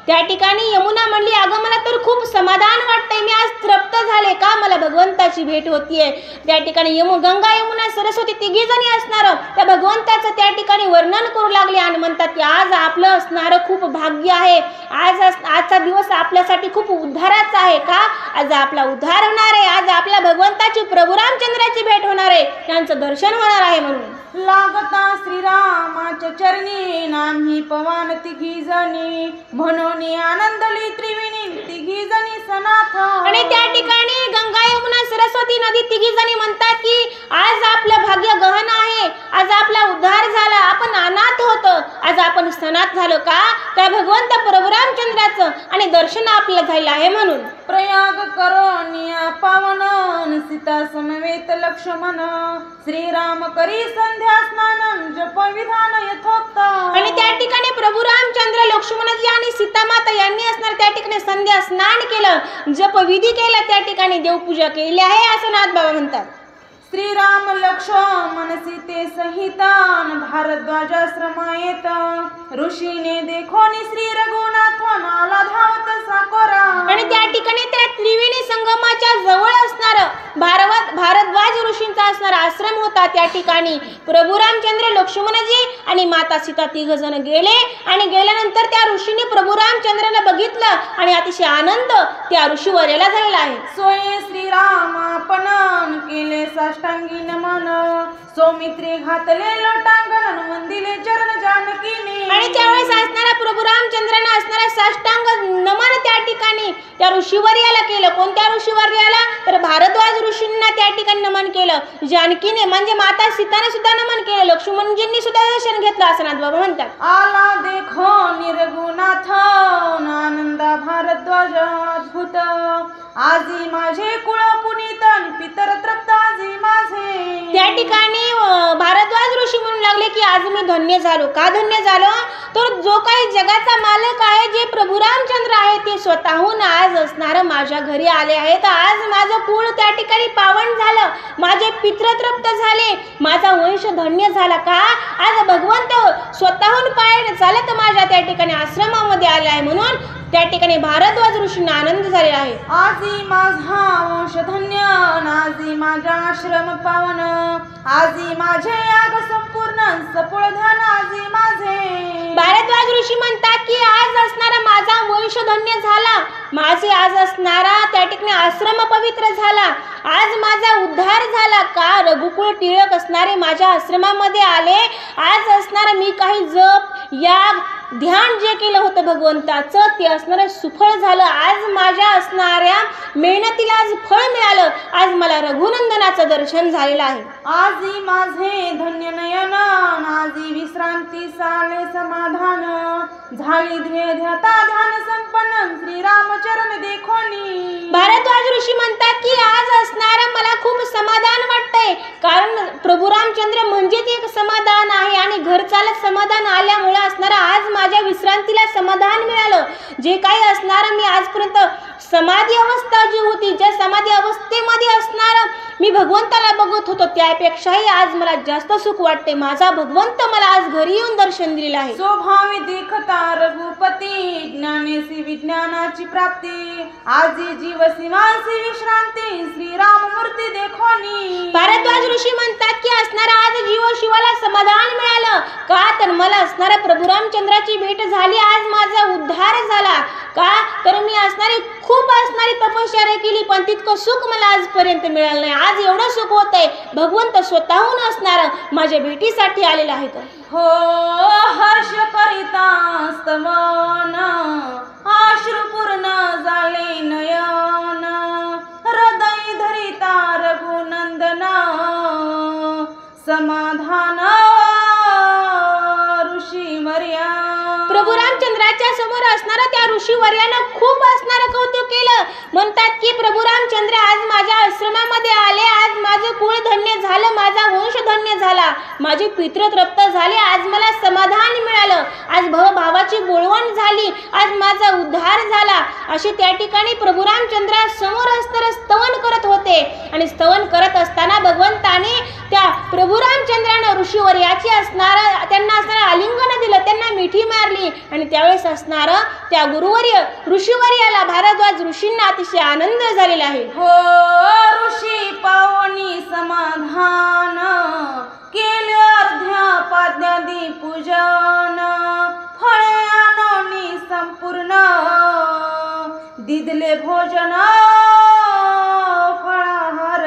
त्या ठिकाणी यमुना म्हणली अगं मला तर खूप समाधान वाटतंय, मी आज तृप्त झाले का मला भगवंताची भेट होतीये. त्या ठिकाणी गंगा, यमुना, सरस्वती तिघी जणी असणार त्या भगवंताचं त्या ठिकाणी वर्णन करू लागले आणि म्हणतात की आज आपलं असणारं खूप भाग्य आहे, आजचा दिवस आपल्यासाठी खूप उद्धाराचा आहे. का? आज आपला उद्धार होणार आहे, आज आपल्या भगवंताची प्रभू रामचंद्राची भेट होणार आहे, त्यांचं दर्शन होणार आहे. म्हणून लागता श्रीरामाच्या चरणी नाम्ही पवान तिघी जणी, म्हणून आनंदली त्रिवेणी तिघी जणी सनाथ. आणि त्या ठिकाणी गंगा, यमुना, सरस्वती नदी तिघी जणी म्हणतात की आज आपलं भाग्य गहन आहे, आज आपला उद्धार झाला, आपण अनाथ होतो, आज आपण सनाथ झालो. का? त्या भगवंत प्रभू रामचंद्राचं आणि दर्शन आपलं झालं आहे. म्हणून प्रयाग करोनिया पावन, सीता समवेत लक्ष्मण, श्रीराम करी संध्या स्नान जप विधान यथोक्त. आणि त्या ठिकाणी प्रभू रामचंद्र, लक्ष्मणजी आणि सीता माता यांनी असणार त्या ठिकाणी संध्या स्नान केलं, जप विधी केला, त्या ठिकाणी देवपूजा केली आहे असं नाथबाबा म्हणतात. श्रीराम लक्ष्मण सीते सहितान भारद्वाजाश्रमायेत, ऋषीने देखोनी श्री रघुनाथ नाला धावत साकोरा. आणि त्या ठिकाणी त्या त्रिवेणी संगमाच्या जवळ असणार भारद्वाज ऋषींचा असणारा आश्रम होता. त्या ठिकाणी प्रभू रामचंद्र, लक्ष्मणजी आणि माता सीता तिघ जण गेले आणि गेल्यानंतर त्या ऋषीने प्रभू रामचंद्राला बघितलं आणि अतिशय आनंद त्या ऋषीवर्याला झालेला आहे. सोये श्रीराम आपण केले साष्टांगी नमन, सौमित्रे घातले लोटांगण वंदिले चरण जानकीने. आणि त्यावेळेस असणारा प्रभू रामचंद्रांना असणारा साष्टांग नमन त्या ठिकाणी त्या ऋषीवर्याला केलं. कोणत्या ऋषीवर्याला? तर भारद्वाज ऋषींना त्या ठिकाणी नमन केलं. जानकीने म्हणजे माता सीताने सुद्धा नमन केलं, लक्ष्मणजींनी सुद्धा दर्शन घेतलं असं नाथबाबा म्हणतात. आला देखो निरगुनाथ आनंदा भारद्वाज अद्भुत, आजी माझे कुळ पुनीत पितर तृप्त आजी माझे. त्या ठिकाणी भारद्वाज ऋषी म्हणू लागले की आज मी धन्य झालो. का धन्य झालो? तर जो काही जगाचा मालक आहे, जे प्रभू रामचंद्र आहे, ते स्वतःहून आज असणार माझ्या घरी आले आहेत. आज माझं कुळ त्या ठिकाणी पावन झालं, माझे पित्र तृप्त झाले, माझा वंश धन्य झाला. का? आज भगवंत स्वतःहून पाय चालत माझ्या त्या ठिकाणी आश्रमामध्ये आले आहे. म्हणून त्या ठिकाणी भारद्वाज ऋषींना आनंद झालेला आहे. आजी माझा वंश धन्य, आजी माझा आश्रम पावन, आजी माझे याग संपूर्ण सफळ ध्यान आजी माझे. भारद्वाज ऋषी म्हणतात की आज असणारा माझा वंश धन्य झाला, माझे आज असणारा त्या ठिकाणी आश्रम पवित्र झाला, आज माझा उद्धार झाला. का? रघुकुळ टिळक असणारे माझ्या आश्रमामध्ये आले. आज असणारा मी काही जप याग ध्यान जे केलं होतं भगवंताचं ते असणारं सुफळ झालं. आज माझ्या असणाऱ्या मेहनतीला आज फळ मिळालं. आज मला रघुनंदनाचं दर्शन झालेलं आहे. आजी माझे धन्य नयन, आजी विश्रांती साले समाधान, झाली ध्येय ध्याता ध्यान संपन्न श्रीरामचरण देखोनी. भारद्वाज ऋषी म्हणतात की आज असणारं मला खूप समाधान वाटतंय, कारण प्रभू रामचंद्र म्हणजेच एक समाधान आहे आणि घर चालत समाधान आल्यामुळे असणारं आज माझ्या विश्रांतीला समाधान मिळालं. जे काही असणारं मी आजपर्यंत समाधी अवस्था जी होती, ज्या समाधी अवस्थेमध्ये असणारं मी भगवंताला बघत होतो त्यापेक्षाही आज मला जास्त सुख वाटते. माझा भगवंत मला आज घरी येऊन दर्शन दिलेलं आहे. स्वभावी देखता रघुपती ज्ञानेसी विज्ञानाची प्राप्ती आजी जीव सीमासी विश्रांती श्रीराम मूर्ती देखोनी. भारद्वाज ऋषी म्हणतात की असणारा आज जीव शिवाला समाधान मिळालं का तर मला असणाऱ्या प्रभू रामचंद्राची भेट झाली. आज माझा उद्धार झाला का तर मी खूप असणारी तपश्चर्या केली पण तितकं सुख मला आजपर्यंत मिळालं नाही. आज एवढं सुख होत आहे. भगवंत स्वतःहून असणार माझ्या भेटीसाठी आलेला आहे. हो हर्ष करिता स्तवन अश्रुपूर्ण झाले नयन हृदय धरिता रघुनंदन समाधान ऋषीवर्या. प्रभू रामचंद्राच्या समोर असणारा त्या ऋषीवर्यानं खूप असणारं कौतुक केलं. म्हणतात की प्रभू रामचंद्र आज माझ्या आश्रमामध्ये आले. आज माझं कुळ धन्य झालं. माझा वंश धन्य झाला. माझे पितृ तृप्त झाले. आज मला समाधान मिळालं. आज भावाची बोलवण झाली. आज माझा उद्धार झाला. असे त्या ठिकाणी प्रभू रामचंद्रा समोर असणारं स्तवन करत होते. आणि स्तवन करत असताना भगवंताने त्या प्रभू रामचंद्रानं ऋषीवर्याची त्यांना असणारं आलिंगन दिलं. त्यांना मिठी मारली आणि त्यावेळेस असणारं त्या गुरुवर्य ऋषीवर्याला भारद्वाज ऋषींना अतिशय आनंद झालेला आहे. हो ऋषी पावनी समाधान केले अर्ध्यापाद्यादी पूजन फळे आणोनी संपूर्ण दिदले भोजन फळाहार.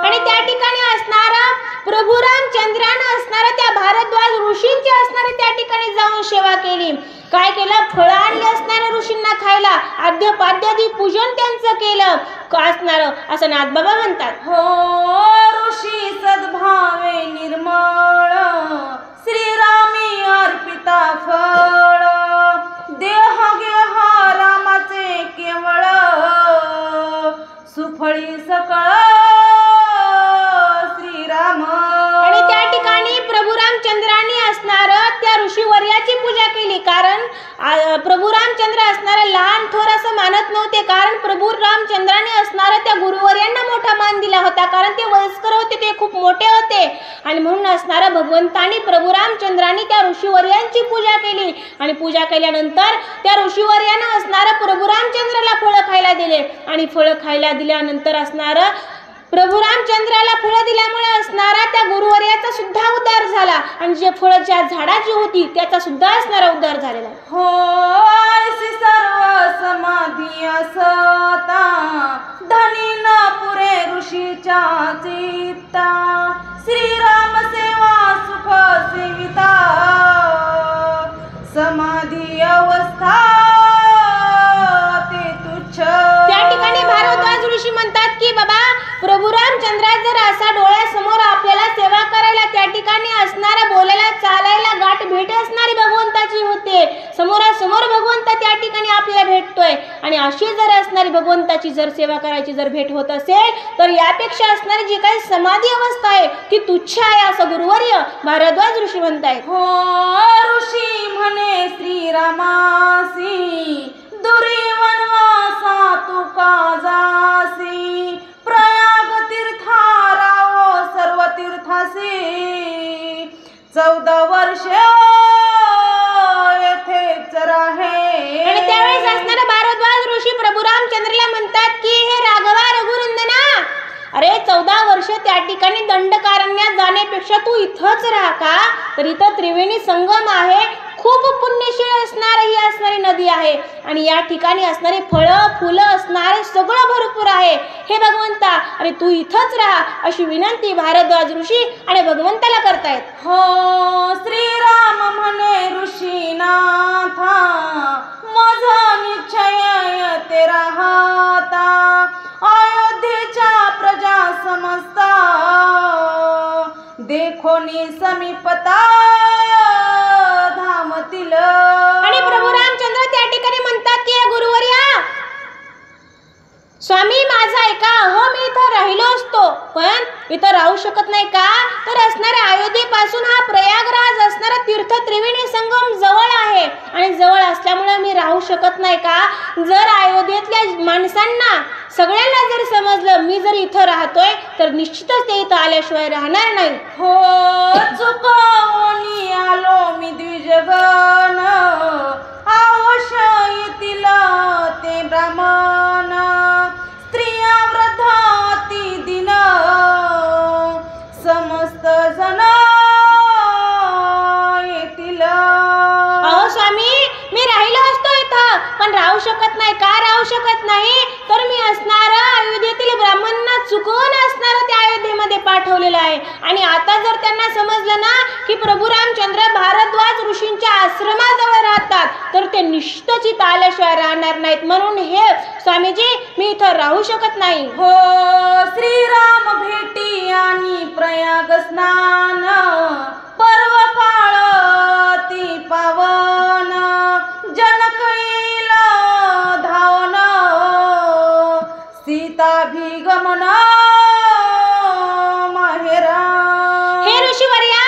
आणि त्या ठिकाणी असणारा प्रभू रामचंद्रानं असणारा त्या भारद्वाज ऋषींची असणारे त्या ठिकाणी जाऊन सेवा केली. काय केलं? फळं आणली असणाऱ्या ऋषींना खायला. आद्यपाद्यादी पूजन त्यांचं केलं असणारं असं नाथबाबा म्हणतात. हो ऋषी सद्भावे निर्मळ श्रीरामी अर्पिता फळ देह गेहा रामाचे केवळ सुफळी सकळ श्रीराम. आणि त्या ठिकाणी प्रभू रामचंद्रांनी असणारं त्या ऋषीवर्याची पूजा केली. कारण प्रभू रामचंद्र असणारं लहान थोर असं मानत नव्हते. कारण प्रभू रामचंद्राने असणारं त्या गुरुवर्यांना मोठा मान दिला होता. कारण ते वयस्कर होते. ते खूप मोठे होते. आणि म्हणून असणारं भगवंतानी प्रभू रामचंद्रांनी त्या ऋषीवर्यांची पूजा केली. आणि पूजा केल्यानंतर त्या ऋषीवर्यानं असणारं प्रभू रामचंद्राला फळं खायला दिले. आणि फळं खायला दिल्यानंतर असणारं प्रभू रामचंद्राला फळं दिल्यामुळे असणारा त्या गुरुवर्याचा सुद्धा उद्धार झाला. आणि जे फळं ज्या झाडाची होती त्याचा सुद्धा असणारा उद्धार झालेला. हो सर्व समाधी असता धनी न पुरे ऋषीच्या चित्ता श्रीराम सेवा सुख सेविता समाधी अवस्था ते तुच्छ. त्या ठिकाणी भारद्वाज ऋषी म्हणतात की बाबा प्रभू रामचंद्र जर असा डोळ्यासमोर आपल्याला सेवा करायला त्या ठिकाणी असणारा बोलायला चालायला गाठ भेट असणारी भगवंताची होते. समोरासमोर भगवंत त्या ठिकाणी आपल्याला भेटतोय. आणि अशी जर असणारी भगवंताची जर सेवा करायची जर भेट होत असेल तर यापेक्षा असणारी जी काही समाधी अवस्था आहे ती तुच्छ आहे असं गुरुवर्य भारद्वाज ऋषी म्हणतायत. हो ऋषी म्हणे श्रीरामासी दुरी वनवासा तू का जासी प्रयाग तीर्थारावो सर्व तीर्थासी 14 वर्ष येथेच राहे. आणि त्यावेळेस असणारा भारद्वाज ऋषी प्रभू रामचंद्रला म्हणतात की हे राघवा रघुनंदना अरे 14 वर्ष त्या ठिकाणी दंडकारण्यात जाण्यापेक्षा तू इथंच राहा का तर इथं त्रिवेणी संगम आहे. खूप पुण्यशील असणारी नदी आहे. आणि या ठिकाणी असणारे फळं फुलं असणारे सगळं भरपूर आहे. हे भगवंता अरे तू इथंच राहा अशी विनंती भारद्वाज ऋषी आणि भगवंताला करतायत. हो श्रीराम म्हणे ऋषीनाथा माझा निश्चय ते राहता अयोध्येच्या प्रजा समजता देखोनी समीपता धामतील. आणि प्रभू रामचंद्र त्या ठिकाणी म्हणतात की हे गुरुवर्या स्वामी माझा ऐका हो मी इथं राहिलो असतो पण इथं राहू शकत नाही का तर असणाऱ्या अयोध्येपासून हा प्रयागराज असणारा तीर्थ त्रिवेणी संगम जवळ आहे. आणि जवळ असल्यामुळे मी राहू शकत नाही का. जर अयोध्येतल्या गावातल्या माणसांना सगळ्यांना जर समजलं मी जर इथं राहतोय तर निश्चितच ते इथं आल्याशिवाय राहणार नाही. हो चुकवणी आलो मी द्विजगण, आवश येतील ते ब्राह्मण, स्त्रिया वृद्धाती दिन, समस्त जण येतील. अहो स्वामी, मी राहिलो असतो इथं, पण राहू शकत नाही. का राहू शकत नाही? तर मी असणार अयोध्येतील ब्राह्मणांना चुकवून असणार त्या अयोध्येमध्ये पाठवलेलं आहे. आणि आता जर त्यांना समजलं ना की प्रभू रामचंद्र भारद्वाज ऋषींच्या आश्रमाजवळ राहतात तर ते निश्चितच इथं आल्याशिवाय राहणार नाहीत. म्हणून हे स्वामीजी मी इथं राहू शकत नाही. हो श्रीराम भेटी आणि प्रयाग स्नान, पर्व काळ ती पावन, जनक येईल धावन, सीताभिगमन माहेरा. हे ऋषीवर्या,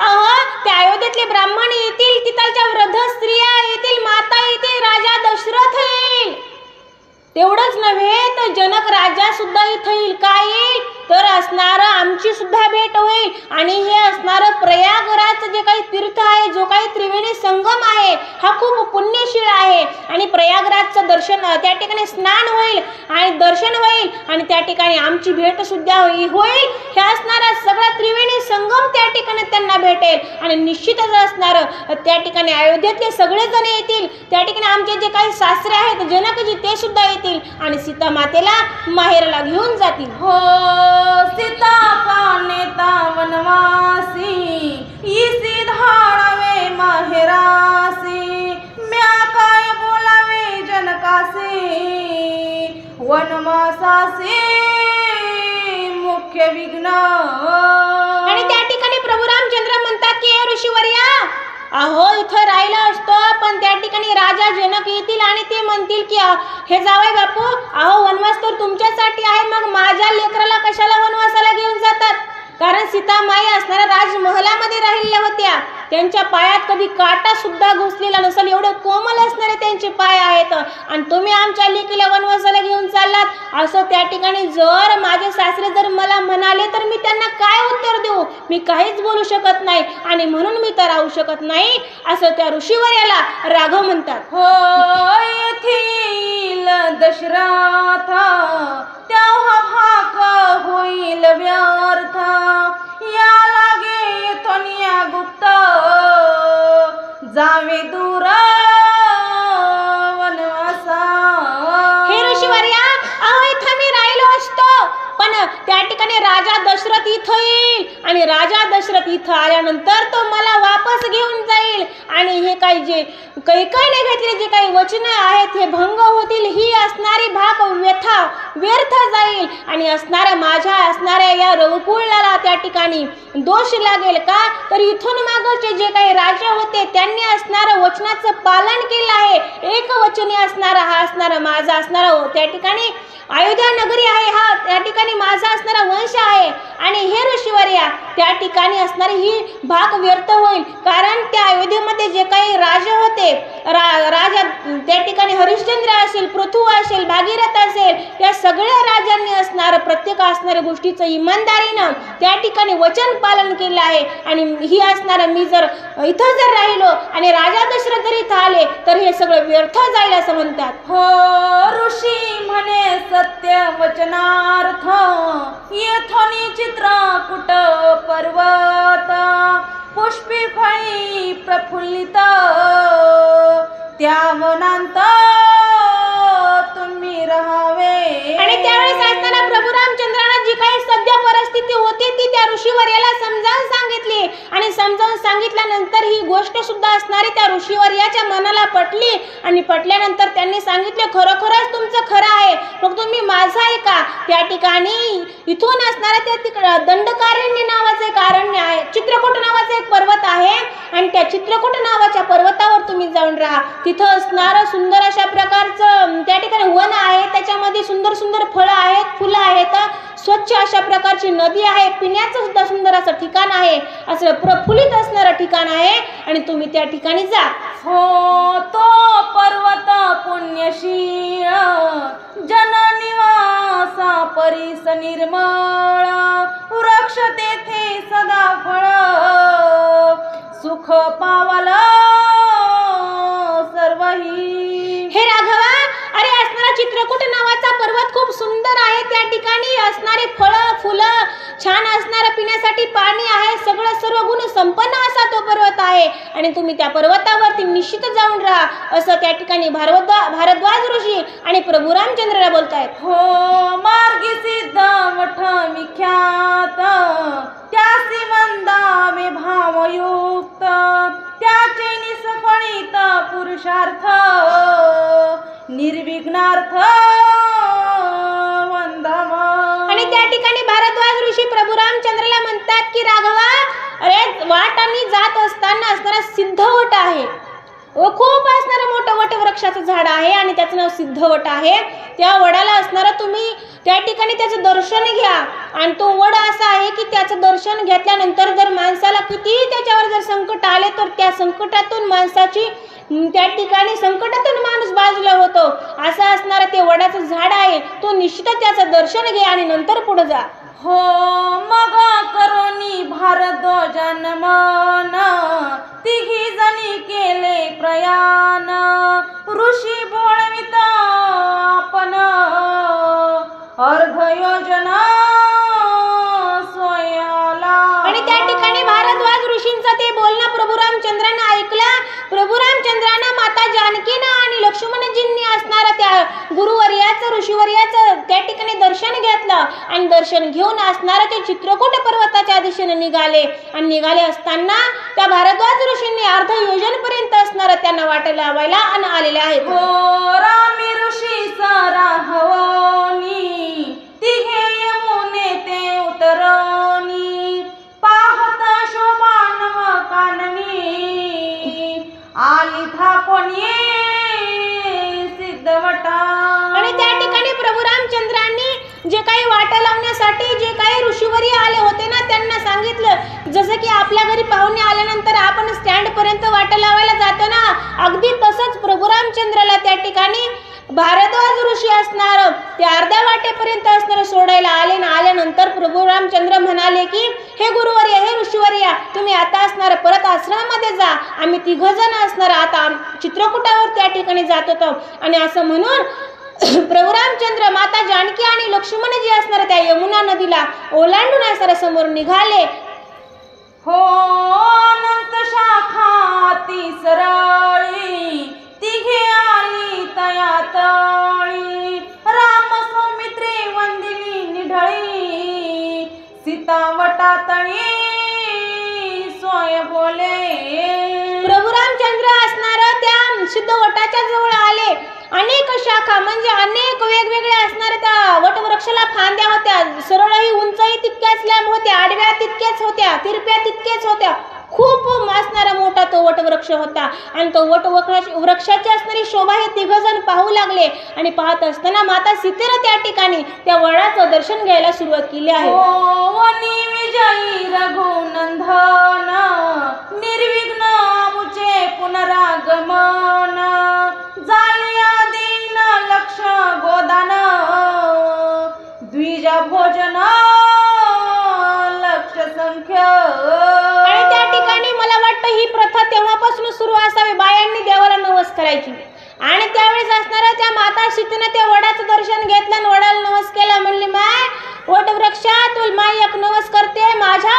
अहो त्या अयोध्येतले ब्राह्मण येतील, तिथलच्या वृद्ध स्त्रिया येतील, माता येतील, राजा दशरथ येईल. तेवढंच नव्हे तर जनक राजा सुद्धा इथं येईल. काय येईल? तर असणारं आमची सुद्धा भेट होईल. आणि हे असणारं प्रयागराजचं जे काही तीर्थ आहे, जो काही त्रिवेणी संगम आहे, हा खूप पुण्यशील आहे. आणि प्रयागराजचं दर्शन, त्या ठिकाणी स्नान होईल आणि दर्शन होईल आणि त्या ठिकाणी आमची भेट सुद्धा होईल. हे असणारा सगळा त्रिवेणी संगम त्या ठिकाणी त्यांना भेटेल. आणि निश्चितच असणारं त्या ठिकाणी अयोध्येतले सगळेजण येतील. त्या ठिकाणी आमचे जे काही सासरे आहेत जनकजी ते सुद्धा येतील आणि सीता मातेला माहेरला घेऊन जातील. हो सीता का नेता वनवासी, इसी धाडावे माहेरासी, म्या काय बोलावे जनकासी, वनवासासी मुख्य विघ्न. आणि त्या ठिकाणी प्रभू रामचंद्र म्हणतात की हे ऋषीवर्या, अहो इथं राहिला असतो पण त्या ठिकाणी राजा जनक येतील आणि ते म्हणतील की हे जावई बापू, अहो वनवास तर तुमच्यासाठी आहे, मग माझ्या लेकराला कशाला वनवासाला घेऊन जातात? कारण सीतामाई असणाऱ्या राजमहलामध्ये राहिलेल्या होत्या. त्यांच्या पायात कधी काटा सुद्धा घुसलेला नसेल, एवढे कोमल असणारे त्यांचे पाय आहेत. आणि तुम्ही आमच्या लेकीला वनवासाला घेऊन चाललात, असं त्या ठिकाणी जर माझे सासरे जर मला म्हणाले तर मी त्यांना काय उत्तर देऊ? मी काहीच बोलू शकत नाही आणि म्हणून मी तर राहू शकत नाही, असं त्या ऋषीवर्याला राघव म्हणतात. हो येथील दशरथ, तेव्हा भाक होईल व्यर्थ, या लागे थोनिया गुप्त, जावे दूर वनवासा. हे ऋषीवर्या, अहो इथं मी राहिलो असतो पण त्या ठिकाणी राजा दशरथ इथं येईल आणि राजा दशरथ इथं आल्यानंतर तो मला वापस घेऊन जाईल. आणि हे काही जे कैकेयीने घेतले जे काही वचन आहेत हे भंग होतील. ही असणारी भाग व्यथा व्यर्थ जाईल आणि माझ्या असणाऱ्या या रघुकुळाला त्या ठिकाणी दोष लागेल. का तर इथून मागचे जे काही राजा होते त्यांनी असणारं वचनाचं पालन केलं आहे. एक वचनी असणारा हा असणारा माझा असणारा त्या ठिकाणी अयोध्या नगरी आहे, हा त्या ठिकाणी माझा असणारा वंश आहे. आणि हे ऋषीवर्या, त्या ठिकाणी असणारी ही भाग व्यर्थ होईल. कारण त्या अयोध्येमध्ये जे काही राजा होते, राजा त्या ठिकाणी हरिश्चंद्र असेल, पृथू असेल, भागीरथ असेल, या सगळ्या राजांनी असणारं प्रत्येक असणाऱ्या गोष्टीचं इमानदारीनं त्या ठिकाणी वचन पालन केलं आहे. आणि ही असणारं मी जर इथं जर राहिलो आणि राजा दशरथ जर इथं आले तर हे सगळं व्यर्थ जाईल असं म्हणतात. हो ऋषी म्हणे सत्य वचनार्थ, येथोनी चित्रकूट पर्वत, पुष्पी फळी प्रफुल्लित, त्या वनांत तुम्ही राहावे. आणि त्यावेळेस असताना प्रभू रामचंद्रांना जी काही सध्या परिस्थिती होती ती त्या ऋषीवर्याला समजावून सांगितली. आणि समजावून सांगितल्यानंतर ही गोष्ट सुद्धा असणारी त्या ऋषीवर्याच्या मनाला पटली. आणि पटल्यानंतर त्यांनी सांगितले खरोखरच तुमचं खरं आहे, मग तुम्ही माझं ऐका. त्या ठिकाणी इथून असणाऱ्या त्या तिकडं दंडकारण्य नावाचं एक अरण्य आहे, चित्रकूट नावाचा एक पर्वत आहे आणि त्या चित्रकूट नावाच्या पर्वतावर तुम्ही जाऊन राहा. तिथं असणारं सुंदर अशा प्रकारचं त्या ठिकाणी वन आहे, त्याच्यामध्ये सुंदर सुंदर फळं आहेत, फुलं आहेत, स्वच्छ अशा प्रकारची नदी आहे, पिण्याचं सुद्धा सुंदर असं ठिकाण आहे, असं प्रफुल्लित असणारं ठिकाण आहे आणि तुम्ही त्या ठिकाणी जा. हो तो पर्वत पुण्यशील, परिस निर्मळ वृक्ष तेथे सदा फळ सुख पावला सर्वही. हे राघवा, अरे असणारा चित्रकूट नावाचा पर्वत खूप सुंदर आहे. त्या ठिकाणी असणारे फळं फुलं, छान असणारं पिण्यासाठी पाणी आहे, सगळं सर्व गुण संपन्न असा तो पर्वत आहे आणि तुम्ही त्या पर्वतावरती निश्चित जाऊन राहा, असं त्या ठिकाणी भारद्वाज ऋषी आणि प्रभू रामचंद्राला बोलतायत. हो मार्गी सिद्ध मठ विख्यात त्यासी मंदावे भावयुक्त त्याचे निसफळित पुरुषार्थ निर्विघ्नार्थ वंदम. आणि त्या ठिकाणी भारद्वाज ऋषी प्रभू रामचंद्राला म्हणतात की राघवा, अरे वाटांनी जात असताना असणारा सिद्धवट आहे व खूप असणारं मोठं वट वृक्षाचं झाड आहे आणि त्याचं नाव सिद्धवट आहे. त्या वडाला असणारं तुम्ही त्या ठिकाणी त्याचं दर्शन घ्या आणि तो वड असा आहे की त्याचं दर्शन घेतल्यानंतर जर माणसाला कितीही त्याच्यावर जर संकट आले तर त्या संकटातून माणसाची त्या ठिकाणी संकटातून माणूस बाजूला होतो, असं असणारं ते वडाचं झाड आहे. तो निश्चितच त्याचं दर्शन घे आणि नंतर पुढे जा. हो मग करोनी भारद्वाजन मन तिघी जणी केले प्रयाण ऋषी बोलवित आपण अर्ध योजना सोयाला. आणि त्या ठिकाणी भारद्वाज ऋषींचं ते बोलणं प्रभू रामचंद्रानं ऐकला. प्रभू रामचंद्रानं माता जानकीनं आणि लक्ष्मणजींनी असणारं त्या गुरुवर्याचं ऋषीवर्याचं त्या ठिकाणी दर्शन घेतलं आणि दर्शन घेऊन असणारं ते चित्रकूट पर्वताच्या दिशेने निघाले आणि निघाले असताना त्या भारद्वाज ऋषींनी अर्ध योजनपर्यंत असणारं त्यांना वाट लावायला आणि आलेले आहेत. हो रामी ऋषी सराहवनी तिघे यमुने ते उतरणी पाहत शोभानव काननी आली थाकोनी सिद्धवटा. आणि त्या ठिकाणी प्रभू रामचंद्रांनी जे काही वाटा लावण्यासाठी जे काही ऋषीवर्य आले होते ना, त्यांना सांगितलं जसं की आपल्या घरी पाहुणे आल्यानंतर आपण स्टँड पर्यंत वाटा लावायला जातो ना, अगदी तसंच प्रभू रामचंद्राला त्या ठिकाणी भारद्वाज ऋषी असणार ते अर्ध्या वाटेपर्यंत असणार सोडायला आले ना. आल्यानंतर प्रभू रामचंद्र म्हणाले की हे गुरुवर्य, हे ऋषीवर्य, तुम्ही आता असणार परत आश्रमामध्ये जा, आम्ही तिघजण असणार आता चित्रकूटावर त्या ठिकाणी जात होतो. आणि असं म्हणून प्रभू रामचंद्र माता जानकी आणि लक्ष्मण जी असणार त्या यमुना नदीला ओलांडून असणार समोर निघाले. हो अनंत शाखा ती सरळी तिघे आली तया तळी राम सौमित्रे वंदिली निढळी सीता वटातळी सोय बोले. प्रभू रामचंद्र असणार त्या सिद्धवटाच्या जवळ आले. अनेक शाखा म्हणजे अनेक वेगवेगळ्या असणाऱ्या त्या वटवृक्षाला फांद्या होत्या, सरळही उंचही तितक्याच लांब होत्या, आडव्या तितक्याच होत्या, तिरप्या तितक्याच होत्या. खूप असणारा मोठा तो वटवृक्ष होता आणि तो वटवृक्षाची असणारी शोभा हे तिघजण पाहू लागले. आणि पाहत असताना माता सीतेनं त्या ठिकाणी त्या वडाचं दर्शन घ्यायला सुरुवात केली आहे. वनी विजयी रघुनंदन निर्विघ्न मुचे पुनरागमन जालिया दीन लक्ष गोदान द्विज भोजन लक्ष संख्य. आणि त्या ठिकाणी मला वाटतं ही प्रथा तेव्हापासून सुरू असावी, बायांनी देवाला नवस करायची. आणि त्यावेळेस असणाऱ्या त्या माता सीतेनं त्या वडाचं दर्शन घेतलं आणि वडाला नवस केला. म्हणली माय वटवृक्षा तू माय एक नवस करते, माझ्या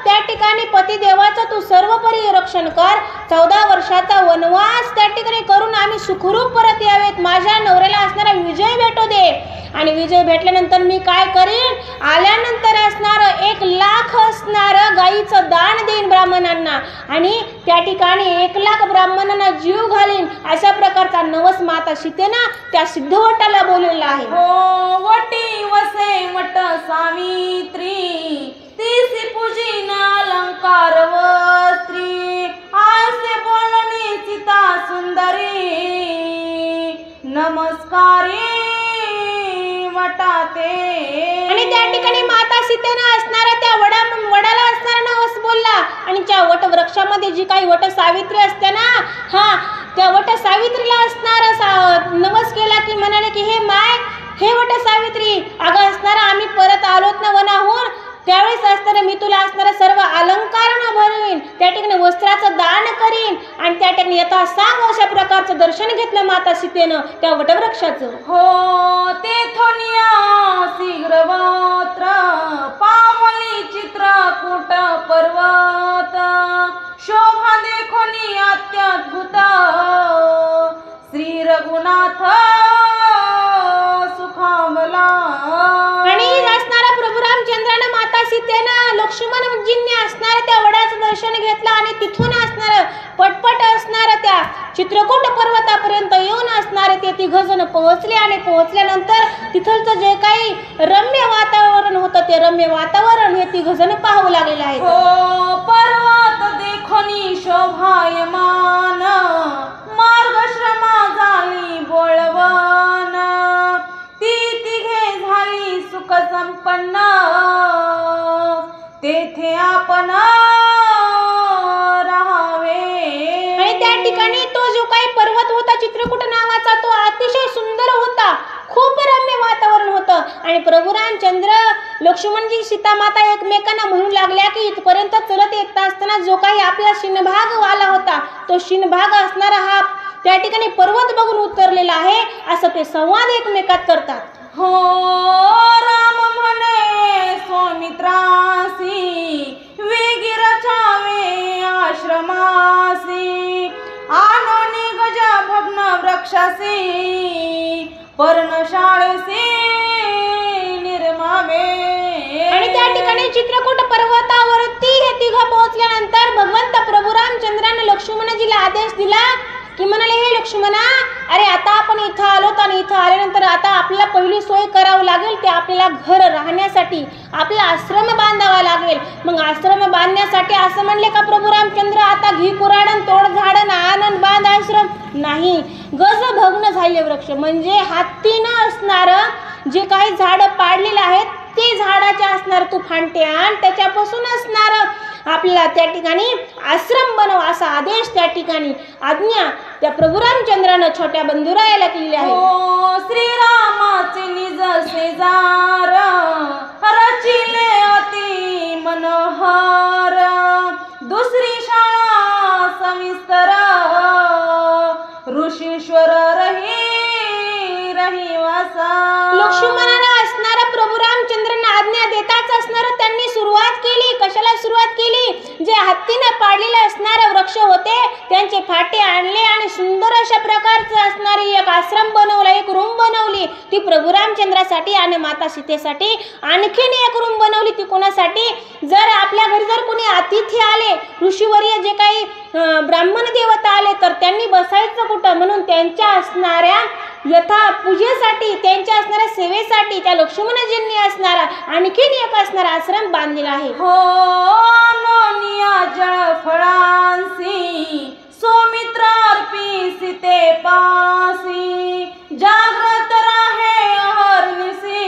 त्या ठिकाणी पती देवाचं तू सर्वपरी रक्षण कर. 14 वर्षाचा वनवास त्या ठिकाणी करून आम्ही सुखरूप परत यावेत, माझ्या नवऱ्याला असणारा विजय भेटू दे. आणि विजय भेटल्यानंतर मी काय करीन, आल्यानंतर असणार 1 लाख असणार गाईचं दान देईन ब्राह्मणांना आणि त्या ठिकाणी 1 लाख ब्राह्मणांना जीव घालीन. अशा प्रकारचा नवस माता सीतेनं त्या सिद्धवटाला बोललेला आहे. हो वटी वसे वट सावित्री तिसी पूजिन अलंकार वस्त्री आसे बोलणी सीता सुंदरी नमस्कारी वटाते. आणि त्या ठिकाणी माता सीतेनं असणारा त्या वडाला असणारा नवस बोलला आणि त्या वटवृक्षामध्ये जी काही वट सावित्री असते ना, त्या वट सावित्रीला असणारा नवस केला की म्हणाले की हे माय हे वट सावित्री, अगं असणारा आम्ही परत आलोत ना वनाहून, त्यावेळेस असताना मी तुला असणारा सर्व अलंकारानं भरवीन, त्या ठिकाणी वस्त्राचं दान करीन आणि त्या ठिकाणी यथा सांग अशा प्रकारचं दर्शन घेतलं माता सीतेनं त्या वटवृक्षाचं. हो तेथोनिया शीघ्रवत्र पावली चित्रकूट पर्वत, शोभा देखोनी अत्याद्भुत श्री रघुनाथ सुखावला. आणि असणारा प्रभू रामचंद्रानं माता सीतेनं लक्ष्मणजींनी असणारं त्या वडाचं दर्शन घेतलं आणि तिथून असणारं पटपट असणारं त्या चित्रकूट पर्वतापर्यंत येऊन असणारे ते तिघजण पोहोचले आणि पोहोचल्यानंतर तिथलचं जे काही रम्य वातावरण होतं ते रम्य वातावरण हे तिघजण पाहू लागलेलं आहे. हो पर्वत देखोनी शोभायमान, मार्गश्रमा झाली बोळवण, ती तिघे झाली सुख संपन्न, तेथे आपण राहावे. आणि त्या ठिकाणी तो जो काही पर्वत होता चित्रकूट नावाचा तो अतिशय सुंदर होता, खूप रम्य वातावरण होतं. आणि प्रभू रामचंद्र लक्ष्मणजी सीता माता एकमेकांना म्हणू लागल्या की इथपर्यंत चलत येत असताना जो काही आपला शिनभाग वाला होता तो शिनभाग असणारा हा त्या ठिकाणी पर्वत बघून उतरलेला आहे, असं ते संवाद एकमेकात करतात. हो राम म्हणे सौमित्रासी, वेगी रचावे आश्रमासी, आनोनी गज भग्न वृक्षासी, पर्णशाळेसी निर्मावे. आणि त्या ठिकाणी चित्रकूट पर्वतावरती हे तिघं पोहोचल्यानंतर भगवंत प्रभू रामचंद्राने लक्ष्मणजीला आदेश दिला की म्हणाले, हे लक्ष्मणा, अरे आता आपण इथं आलोत आणि इथं आल्यानंतर आता आपल्याला पहिली सोय करावं लागेल ते आपल्याला घर राहण्यासाठी आपला आश्रम बांधावा लागेल. मग आश्रम बांधण्यासाठी असं म्हणले का प्रभू रामचंद्र आता घी कुराडन तोड झाडन आनंद बांध आश्रम नाही, गज भग्न झाले वृक्ष म्हणजे हत्तीनं असणारं जे काही झाडं पाडलेलं आहेत ते झाडाचे असणार तू फांटे आण, त्याच्यापासून असणारं आपल्याला त्या ठिकाणी आश्रम बनव असा आदेश त्या ठिकाणी आज्ञा त्या प्रभू रामचंद्रानं छोट्या बंधुरायाला केली आहे. हो श्रीरामाचे निज शेजार, रचिले अति मनोहर, दुसरी शाळा सविस्तर, ऋषीश्वर रहिवासा. लक्ष्मणाला असणारा प्रभू रामचंद्रांना आज्ञा देताच असणारं त्यांनी सुरुवात केली. कशाला सुरुवात केली? जे हत्तीनं पाडलेले असणारे वृक्ष होते त्यांचे फाटे आणले आणि सुंदर अशा प्रकारचं असणारी एक आश्रम बनवला, एक रूम बनवली ती प्रभू रामचंद्रासाठी आणि माता सीतेसाठी. आणखीन एक रूम बनवली ती कोणासाठी? जर आपल्या घरी जर कोणी अतिथी आले, ऋषीवर्य जे काही ब्राह्मण देवता आले तर त्यांनी बसायचं कुठं, म्हणून त्यांच्या असणाऱ्या यथा पूजेसाठी त्यांच्या असणाऱ्या सेवेसाठी त्या लक्ष्मणजींनी असणारा आणखीन एक असणारा आश्रम बांधलेला आहे. हो नोनिया जळ फळांसी, सौमित्रार्पी सीते पासी, जागृत राहे अहर्निसी,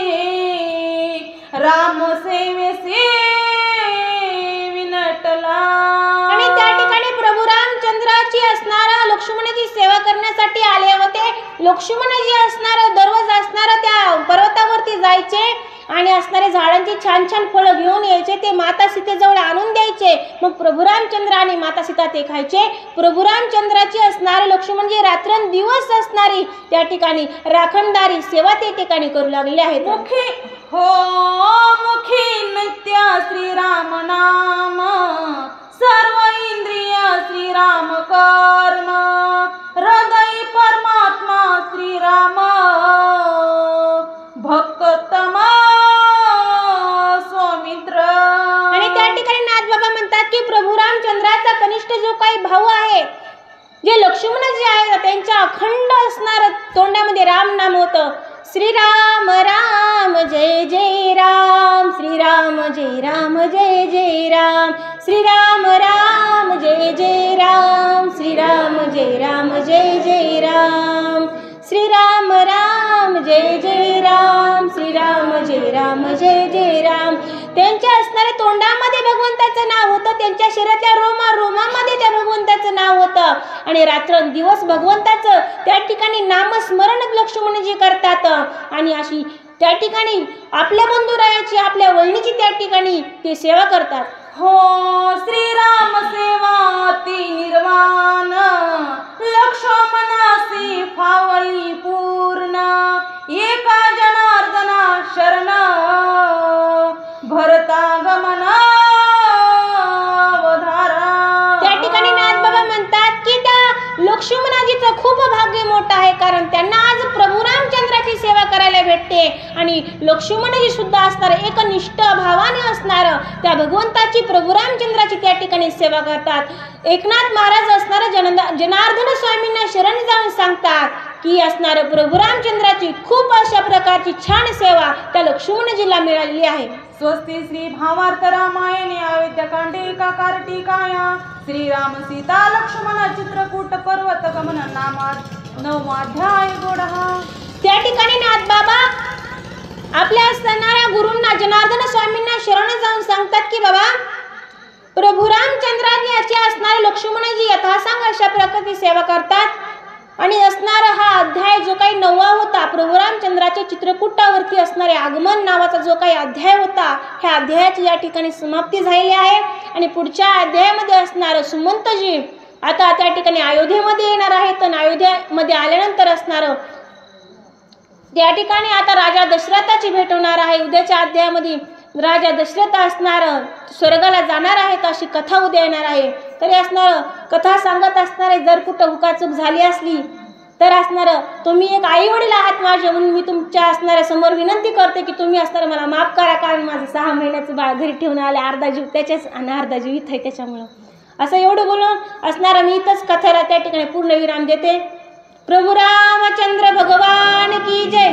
राम सेवेसी विनटला. आणि त्या ठिकाणी प्रभू रामचंद्राची असणारा लक्ष्मणजी सेवा करण्यासाठी आले होते. लक्ष्मणजी असणारं दररोज असणारं त्या पर्वतावरती जायचे आणि असणारे झाडांची छान छान फळं घेऊन यायचे, ते माता सीतेजवळ आणून द्यायचे. मग प्रभू रामचंद्र आणि माता सीता ते खायचे. प्रभू रामचंद्राची असणारे लक्ष्मणजी रात्रंदिवस असणारी त्या ठिकाणी राखणदारी सेवा ते ठिकाणी करू लागले आहेत. मुखी हो मुखी नित्य श्रीराम नाम, सर्व इंद्रिय श्रीराम कर्म, हृदय परमात्मा श्रीराम, भक्तोत्तम सौमित्र. आणि त्या ठिकाणी नाथबाबा म्हणतात की प्रभू रामचंद्राचा कनिष्ठ जो काही भाऊ आहे, जे लक्ष्मण जे आहे त्यांच्या अखंड असणारं तोंडामध्ये राम नाम होतं. श्रीराम राम जय जय राम, श्रीराम जय राम जय जय राम, श्रीराम राम जय जय राम, श्रीराम जय राम जय जय राम, श्रीराम राम जय जय राम, श्रीराम जय राम जय जय राम. त्यांच्या असणाऱ्या तोंडामध्ये भगवंताचं नाव होतं, त्यांच्या शरीरातल्या रोमामध्ये त्या भगवंताचं नाव होतं आणि रात्रंदिवस भगवंताचं त्या ठिकाणी नामस्मरण लक्ष्मणजी करतात आणि अशी त्या ठिकाणी आपल्या बंधुरायाची आपल्या वहिनीची त्या ठिकाणी ते सेवा करतात. हो श्रीराम सेवा ती निर्वाण लक्ष्मणासी फावली पूर्ण एका जनार्दना शरण भरता गमना वधारा. त्या ठिकाणी नाथबाबा म्हणतात की त्या लक्ष्मणाजीचं खूप भाग्य मोठं आहे, कारण त्यांना आज प्रभू रामचंद्राची सेवा करायला भेटते आणि लक्ष्मणजी सुद्धा असणार एकनिष्ठ भावाने असणार त्या भगवंताची प्रभू रामचंद्राची त्या ठिकाणी सेवा करतात. एकनाथ महाराज असणार जनार्दन स्वामींना शरण जाऊन सांगतात की असणार प्रभू रामचंद्राची खूप अशा प्रकारची छान सेवा त्या लक्ष्मणजीला मिळालेली आहे. स्वस्ती श्री भावार्थ रामायणे अयोध्याकांडे एकाकार टीकाया श्रीराम सीता लक्ष्मण चित्रकूट पर्वत गमन नामात 9वा अध्याय गोडहा. त्या ठिकाणी नाथबाबा आपल्या असणाऱ्या गुरूंना जनार्दन स्वामींना शरण जाऊन सांगतात की बाबा प्रभू रामचंद्राजी याचे असणारे लक्ष्मणजी यथासांग अशा प्रकारची सेवा करतात आणि असणारा हा अध्याय जो काही 9वा होता प्रभू रामचंद्राच्या चित्रकूटावरती असणारे आगमन नावाचा जो काही अध्याय होता ह्या अध्यायाची या ठिकाणी समाप्ती झालेली आहे आणि पुढच्या अध्यायामध्ये असणारं सुमंतजी आता त्या ठिकाणी अयोध्येमध्ये येणार आहेत आणि अयोध्येमध्ये आल्यानंतर असणारं त्या ठिकाणी आता राजा दशरथाची भेट होणार आहे. उद्याच्या अध्यायामध्ये राजा दशरथ असणार स्वर्गाला जाणार आहेत अशी कथा उद्या येणार आहे. तरी असणार कथा सांगत असणारे जर कुठं हुकाचूक झाली असली तर असणार तुम्ही एक आई वडील आहात माझे, म्हणून मी तुमच्या असणाऱ्या समोर विनंती करते की तुम्ही असणार मला माफ करा, कारण माझं 6 महिन्याचं बाळ घरी ठेवून आले, अर्धा जीव त्याच्याच आणि अर्धा जीव इथं आहे त्याच्यामुळं असं एवढं बोलून असणार मी इथंच कथेला त्या ठिकाणी पूर्ण विराम देते. प्रभू रामचंद्र भगवान की जय.